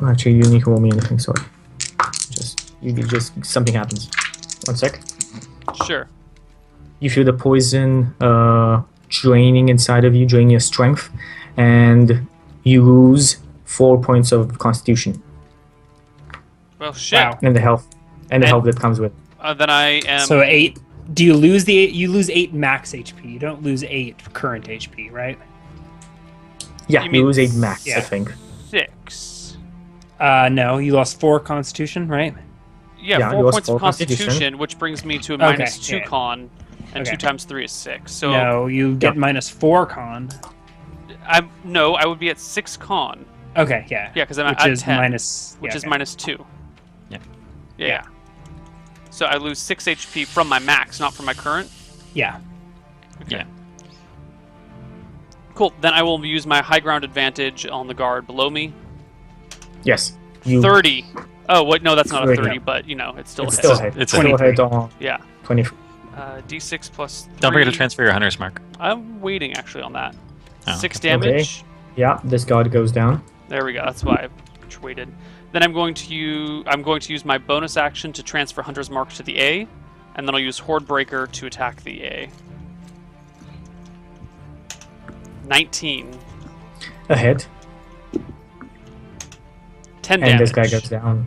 [SPEAKER 4] Actually, you need to roll me anything. Sorry. Just something happens. 1 sec.
[SPEAKER 1] Sure.
[SPEAKER 4] You feel the poison draining inside of you, draining your strength, and you lose 4 points of Constitution
[SPEAKER 1] Well, shit.
[SPEAKER 2] Wow.
[SPEAKER 4] and the health, and the
[SPEAKER 1] And-
[SPEAKER 4] health that comes with.
[SPEAKER 1] Then I am.
[SPEAKER 2] So 8. Do you lose the 8? You lose 8 max HP. You don't lose 8 current HP, right?
[SPEAKER 4] Yeah,
[SPEAKER 1] You
[SPEAKER 4] you,
[SPEAKER 1] mean
[SPEAKER 4] lose 8 max, I
[SPEAKER 2] yeah.
[SPEAKER 4] think.
[SPEAKER 1] 6.
[SPEAKER 2] No, you lost 4 Constitution, right?
[SPEAKER 1] Yeah,
[SPEAKER 4] Yeah,
[SPEAKER 1] 4
[SPEAKER 4] you lost
[SPEAKER 1] points
[SPEAKER 4] 4
[SPEAKER 1] of Constitution,
[SPEAKER 4] Constitution.
[SPEAKER 1] which brings me to a
[SPEAKER 2] Okay,
[SPEAKER 1] minus 2
[SPEAKER 2] yeah.
[SPEAKER 1] con, and
[SPEAKER 2] Okay.
[SPEAKER 1] 2 times 3 is 6. So
[SPEAKER 2] No, you get
[SPEAKER 4] Yeah.
[SPEAKER 2] minus 4 con.
[SPEAKER 1] I would be at 6 con.
[SPEAKER 2] Okay, yeah.
[SPEAKER 1] Yeah, because I'm
[SPEAKER 2] which
[SPEAKER 1] at
[SPEAKER 2] is
[SPEAKER 1] 10,
[SPEAKER 2] minus.
[SPEAKER 1] which
[SPEAKER 2] yeah,
[SPEAKER 1] is
[SPEAKER 2] okay.
[SPEAKER 1] minus 2.
[SPEAKER 3] Yeah.
[SPEAKER 1] Yeah. So I lose 6 HP from my max, not from my current.
[SPEAKER 2] Yeah.
[SPEAKER 3] Yeah.
[SPEAKER 1] Cool. Then I will use my high ground advantage on the guard below me.
[SPEAKER 4] Yes. You
[SPEAKER 1] 30. Oh, wait, no, that's not a
[SPEAKER 4] 30.
[SPEAKER 1] 30, but, you know, it's still
[SPEAKER 4] It's
[SPEAKER 1] a
[SPEAKER 4] still
[SPEAKER 1] hit.
[SPEAKER 4] ahead.
[SPEAKER 3] It's
[SPEAKER 4] still
[SPEAKER 2] 23.
[SPEAKER 4] ahead on
[SPEAKER 1] Yeah.
[SPEAKER 4] 20.
[SPEAKER 1] D6 plus 3.
[SPEAKER 3] Don't forget to transfer your hunter's mark.
[SPEAKER 1] I'm waiting, actually, on that.
[SPEAKER 3] Oh,
[SPEAKER 1] 6
[SPEAKER 3] okay.
[SPEAKER 1] damage.
[SPEAKER 4] Yeah, this guard goes down.
[SPEAKER 1] There we go. That's why I waited. Then I'm going to use my bonus action to transfer Hunter's Mark to the A, and then I'll use Horde Breaker to attack the A. 19.
[SPEAKER 4] Ahead.
[SPEAKER 1] 10
[SPEAKER 4] And
[SPEAKER 1] damage.
[SPEAKER 4] this guy goes down.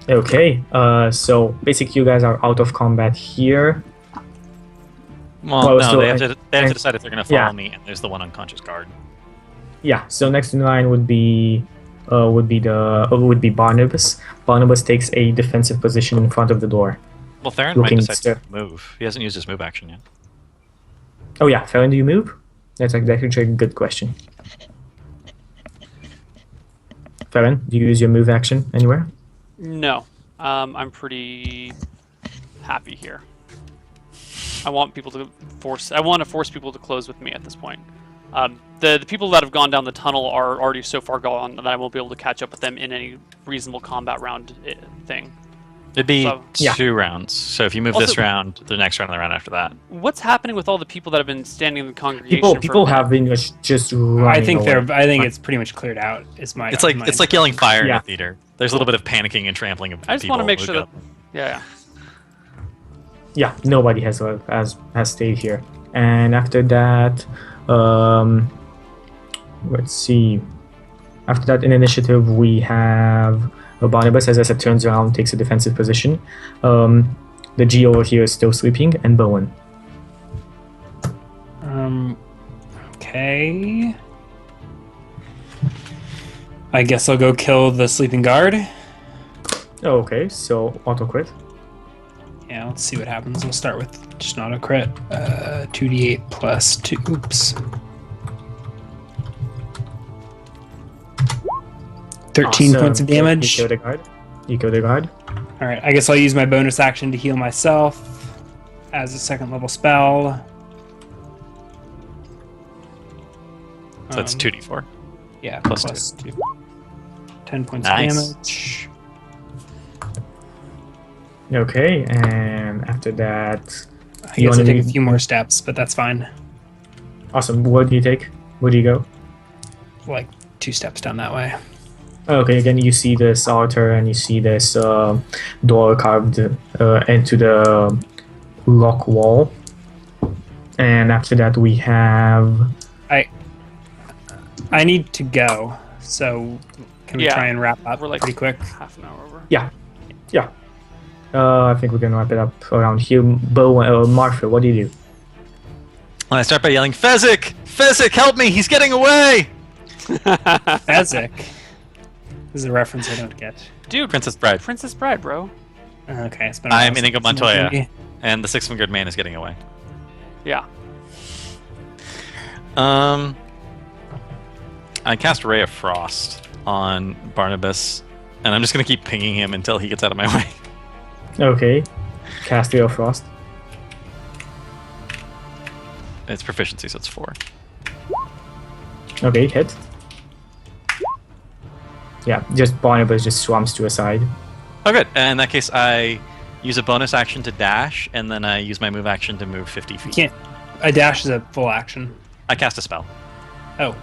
[SPEAKER 4] Okay, so basically you guys are out of combat here.
[SPEAKER 3] Well,
[SPEAKER 4] Well,
[SPEAKER 3] no,
[SPEAKER 4] so
[SPEAKER 3] they have to
[SPEAKER 4] and-
[SPEAKER 3] decide if they're going to follow
[SPEAKER 4] yeah.
[SPEAKER 3] me, and there's the one unconscious guard.
[SPEAKER 4] Yeah, so next in line would be Barnabas. Barnabas takes a defensive position in front of the door.
[SPEAKER 3] Well, Theron might
[SPEAKER 4] Looking
[SPEAKER 3] decide to
[SPEAKER 4] stiff.
[SPEAKER 3] move. He hasn't used his move action yet.
[SPEAKER 4] Oh yeah, Farron, do you move? That's actually a good question. Farron, do you use your move action anywhere?
[SPEAKER 1] No. I'm pretty happy here. I want to force people to close with me at this point. The people that have gone down the tunnel are already so far gone that I won't be able to catch up with them in any reasonable combat round thing.
[SPEAKER 3] It'd be
[SPEAKER 1] So-
[SPEAKER 4] Yeah.
[SPEAKER 3] 2 rounds. So if you move
[SPEAKER 1] Also-
[SPEAKER 3] this round, the next round, and the round after that.
[SPEAKER 1] What's happening with all the people that have been standing in the congregation?
[SPEAKER 4] People
[SPEAKER 1] for a
[SPEAKER 4] have been just running
[SPEAKER 2] I think
[SPEAKER 4] away.
[SPEAKER 2] I think it's pretty much cleared out. Is my.
[SPEAKER 3] It's like
[SPEAKER 2] my
[SPEAKER 3] it's like yelling fire in
[SPEAKER 4] Yeah.
[SPEAKER 3] a theater. There's a little bit of panicking and trampling of
[SPEAKER 1] I just
[SPEAKER 3] people.
[SPEAKER 1] want to make
[SPEAKER 3] who
[SPEAKER 1] sure
[SPEAKER 3] go-
[SPEAKER 1] that. Yeah.
[SPEAKER 4] Yeah, nobody has stayed here. And after that, let's see. After that, in initiative, we have Barnabas, as I said, turns around, takes a defensive position. The G over here is still sleeping, and Bowen.
[SPEAKER 2] Okay. I guess I'll go kill the sleeping guard.
[SPEAKER 4] Oh, okay, so auto crit.
[SPEAKER 2] Yeah, let's see what happens. We'll start with just an auto crit. 2d8 plus 2. Oops. 13
[SPEAKER 4] Awesome.
[SPEAKER 2] points of damage.
[SPEAKER 4] You kill the guard. You kill the guard.
[SPEAKER 2] All right, I guess I'll use my bonus action to heal myself as a second level spell.
[SPEAKER 3] So that's 2d4.
[SPEAKER 2] Yeah,
[SPEAKER 3] Plus
[SPEAKER 2] plus 2. 10 points
[SPEAKER 3] Nice.
[SPEAKER 2] of damage.
[SPEAKER 4] Okay, and after that,
[SPEAKER 2] I guess I'll take a few more steps, but that's fine.
[SPEAKER 4] awesome. What do you take? Where do you go?
[SPEAKER 2] Like 2 steps down that way.
[SPEAKER 4] Okay, again, you see this altar and you see this door carved into the rock wall. And after that, we have.
[SPEAKER 2] I need to go, so can we
[SPEAKER 1] Yeah.
[SPEAKER 2] try and wrap up
[SPEAKER 1] We're like
[SPEAKER 2] pretty quick?
[SPEAKER 1] half an hour over.
[SPEAKER 4] Yeah. I think we can wrap it up around here. Bo, Martha, what do you do?
[SPEAKER 3] I start by yelling, Fezzik! Fezzik, help me! He's getting away!
[SPEAKER 2] Fezzik. This is a reference I don't get.
[SPEAKER 1] Dude,
[SPEAKER 3] Princess Bride.
[SPEAKER 1] Princess Bride, bro.
[SPEAKER 2] Okay, it's been a while
[SPEAKER 3] I'm Inigo
[SPEAKER 2] since it's
[SPEAKER 3] Montoya,
[SPEAKER 2] movie.
[SPEAKER 3] and the six-fingered man is getting away.
[SPEAKER 1] Yeah.
[SPEAKER 3] I cast Ray of Frost on Barnabas, and I'm just gonna keep pinging him until he gets out of my way.
[SPEAKER 4] Okay. Cast Ray of Frost.
[SPEAKER 3] It's proficiency, so it's 4.
[SPEAKER 4] Okay, hit. Yeah, just Barnabas just swamps to a side.
[SPEAKER 3] Oh, good. In that case, I use a bonus action to dash, and then I use my move action to move 50 feet.
[SPEAKER 2] Can't. A dash is a full action.
[SPEAKER 3] I cast a spell.
[SPEAKER 2] Oh,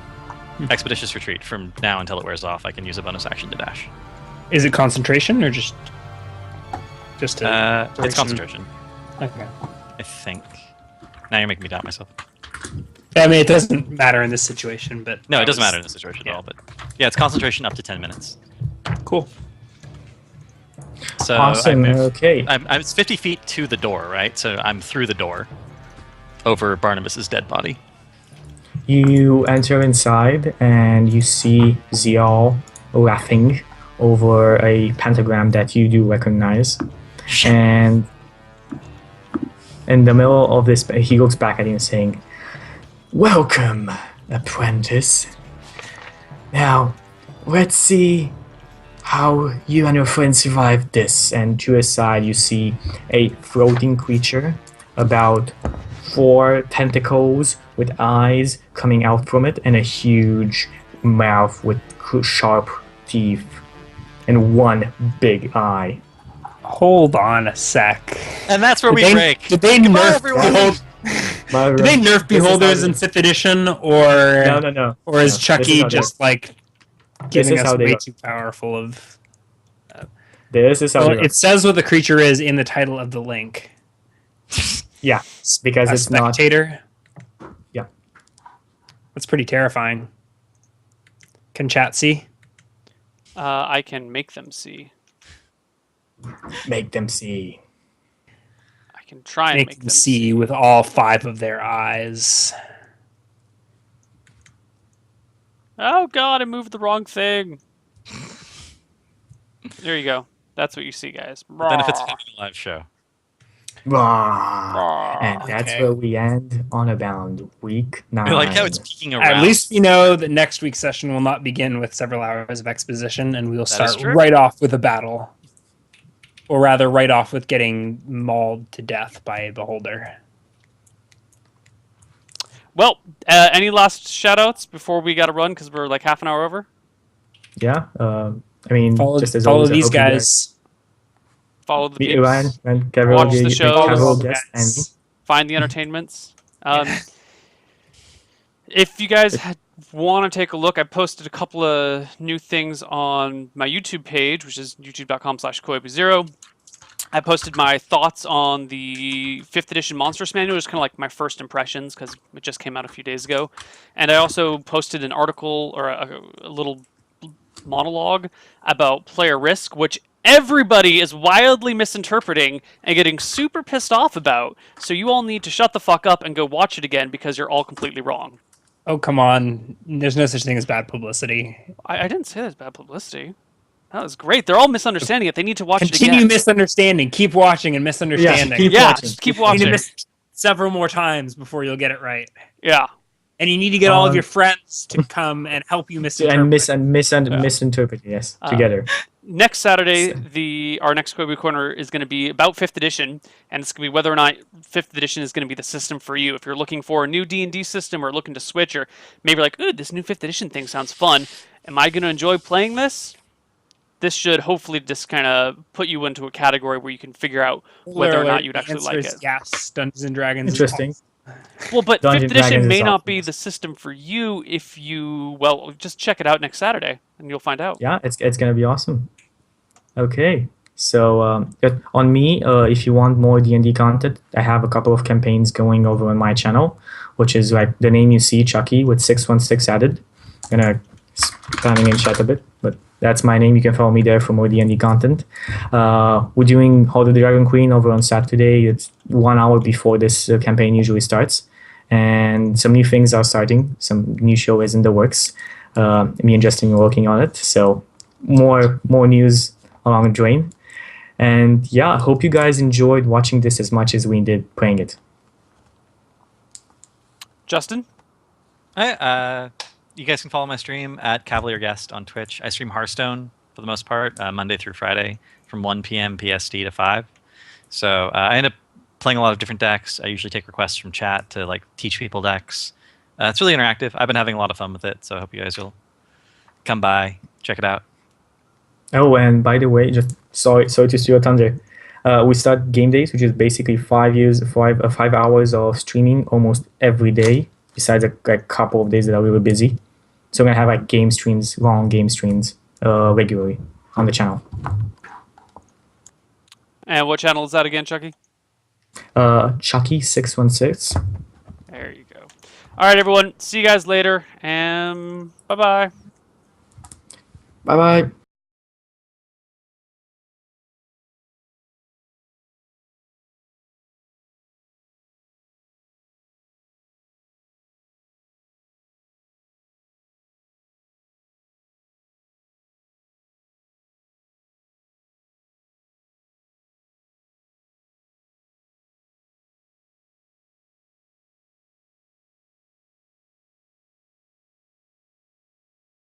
[SPEAKER 3] Expeditious Retreat. From now until it wears off, I can use a bonus action to dash.
[SPEAKER 2] is it concentration or just a
[SPEAKER 3] It's
[SPEAKER 2] duration?
[SPEAKER 3] concentration,
[SPEAKER 2] Okay.
[SPEAKER 3] I think. Now you're making me doubt myself.
[SPEAKER 2] I mean, it doesn't matter in this situation, but
[SPEAKER 3] No,
[SPEAKER 2] that
[SPEAKER 3] it doesn't
[SPEAKER 2] was-
[SPEAKER 3] matter in this situation at all. But yeah, it's concentration up to 10 minutes.
[SPEAKER 2] Cool.
[SPEAKER 3] So
[SPEAKER 4] Awesome.
[SPEAKER 3] I move,
[SPEAKER 4] Okay.
[SPEAKER 3] it's 50 feet to the door, right? So I'm through the door, over Barnabas's dead body.
[SPEAKER 4] You enter inside and you see Zial laughing over a pentagram that you do recognize. And in the middle of this, he looks back at you and saying, "Welcome, apprentice. Now, let's see how you and your friends survived this." And to his side, you see a floating creature, about 4 tentacles with eyes coming out from it, and a huge mouth with sharp teeth, and one big eye.
[SPEAKER 2] Hold on a sec.
[SPEAKER 3] And that's where we break.
[SPEAKER 2] Did they
[SPEAKER 3] Goodbye,
[SPEAKER 2] nerf
[SPEAKER 3] everyone.
[SPEAKER 2] Did they nerf Beholders in 5th edition, or
[SPEAKER 4] No.
[SPEAKER 2] or is
[SPEAKER 4] No,
[SPEAKER 2] Chucky
[SPEAKER 4] this is how
[SPEAKER 2] just like
[SPEAKER 4] This
[SPEAKER 2] giving
[SPEAKER 4] is
[SPEAKER 2] us
[SPEAKER 4] how they
[SPEAKER 2] way
[SPEAKER 4] go.
[SPEAKER 2] too powerful of?
[SPEAKER 4] This is how
[SPEAKER 2] Well,
[SPEAKER 4] they go.
[SPEAKER 2] it says what the creature is in the title of the link.
[SPEAKER 4] Yeah, because
[SPEAKER 2] A
[SPEAKER 4] it's not.
[SPEAKER 2] spectator.
[SPEAKER 4] Yeah.
[SPEAKER 2] That's pretty terrifying. Can chat see?
[SPEAKER 1] I can make them see.
[SPEAKER 4] Make them see.
[SPEAKER 1] I can try and
[SPEAKER 2] Make them see with all 5 of their eyes.
[SPEAKER 1] Oh god, I moved the wrong thing. There you go. That's what you see, guys.
[SPEAKER 3] Benefits of having a live show.
[SPEAKER 4] And that's
[SPEAKER 2] Okay.
[SPEAKER 4] where we end Honorbound week 9.
[SPEAKER 3] I like how it's peeking around.
[SPEAKER 2] At least we know that next week's session will not begin with several hours of exposition, and we'll
[SPEAKER 3] is
[SPEAKER 2] start
[SPEAKER 3] true.
[SPEAKER 2] right off with a battle. Or rather, right off with getting mauled to death by a beholder.
[SPEAKER 1] Well, any last shout-outs before we got to run because we're like half an hour over?
[SPEAKER 4] Yeah, I mean,
[SPEAKER 2] Follow,
[SPEAKER 4] just as
[SPEAKER 2] follow
[SPEAKER 4] always, I
[SPEAKER 2] these
[SPEAKER 4] hope you
[SPEAKER 2] guys.
[SPEAKER 1] Follow the
[SPEAKER 4] Me,
[SPEAKER 1] peeps,
[SPEAKER 4] Ryan, and Gabriel,
[SPEAKER 1] Watch the shows.
[SPEAKER 4] Gabriel,
[SPEAKER 2] Follow
[SPEAKER 4] yes, and me.
[SPEAKER 2] guys.
[SPEAKER 1] find the entertainments. If you guys want to take a look, I posted a couple of new things on my YouTube page, which is youtube.com/koibu0. I posted my thoughts on the 5th edition Monstrous Manual, just kind of like my first impressions, because it just came out a few days ago. And I also posted an article, or a little monologue about player risk, which everybody is wildly misinterpreting and getting super pissed off about. So you all need to shut the fuck up and go watch it again, because you're all completely wrong.
[SPEAKER 2] Oh, come on. There's no such thing as bad publicity.
[SPEAKER 1] I didn't say that's bad publicity. That was great. They're all misunderstanding it. They need to watch it
[SPEAKER 2] Continue
[SPEAKER 1] again.
[SPEAKER 2] misunderstanding. Keep watching and misunderstanding.
[SPEAKER 4] keep
[SPEAKER 1] Yeah,
[SPEAKER 4] watching.
[SPEAKER 1] just keep
[SPEAKER 2] You need to
[SPEAKER 1] watching.
[SPEAKER 2] miss several more times before you'll get it right.
[SPEAKER 1] Yeah.
[SPEAKER 2] And you need to get all of
[SPEAKER 4] Um,
[SPEAKER 2] your friends to come and help you
[SPEAKER 4] And
[SPEAKER 2] misinterpret.
[SPEAKER 4] misinterpret, yes, together.
[SPEAKER 1] Next Saturday, our next Koibu Corner is going to be about 5th edition, and it's going to be whether or not 5th edition is going to be the system for you. If you're looking for a new D&D system or looking to switch, or maybe like, ooh, this new 5th edition thing sounds fun. Am I going to enjoy playing this? This should hopefully just kind of put you into a category where you can figure out whether or not you'd
[SPEAKER 2] The
[SPEAKER 1] actually
[SPEAKER 2] answer
[SPEAKER 1] like
[SPEAKER 2] is
[SPEAKER 1] it.
[SPEAKER 2] Yes, Dungeons and Dragons.
[SPEAKER 4] Interesting.
[SPEAKER 1] Well, but
[SPEAKER 4] Dungeons
[SPEAKER 1] 5th
[SPEAKER 4] and Dragons
[SPEAKER 1] edition
[SPEAKER 4] is
[SPEAKER 1] may not
[SPEAKER 4] awesome.
[SPEAKER 1] be the system for you if you, well, just check it out next Saturday and you'll find out.
[SPEAKER 4] Yeah, it's gonna be awesome. Okay, so on me, if you want more D&D content, I have a couple of campaigns going over on my channel, which is like the name you see, Chucky, with 616 added. Gonna spamming in chat a bit, but that's my name. You can follow me there for more D&D content. We're doing Hall of the Dragon Queen over on Saturday. It's 1 hour before this campaign usually starts, and some new things are starting. Some new show is in the works. Me and Justin are working on it, so more news along the drain. And yeah, I hope you guys enjoyed watching this as much as we did playing it.
[SPEAKER 1] Justin?
[SPEAKER 3] You guys can follow my stream at Cavalier Guest on Twitch. I stream Hearthstone for the most part, Monday through Friday from 1 p.m. PST to 5. So I end up playing a lot of different decks. I usually take requests from chat to like teach people decks. It's really interactive. I've been having a lot of fun with it, so I hope you guys will come by, check it out.
[SPEAKER 4] Oh, and by the way, just sorry to steal your thunder. We start game days, which is basically 5 hours of streaming almost every day, besides a couple of days that are really busy. So we're gonna have like game streams, long game streams, regularly on the channel.
[SPEAKER 1] And what channel is that again, Chucky?
[SPEAKER 4] Chucky616.
[SPEAKER 1] There you go. All right, everyone. See you guys later, and bye-bye.
[SPEAKER 4] Bye bye.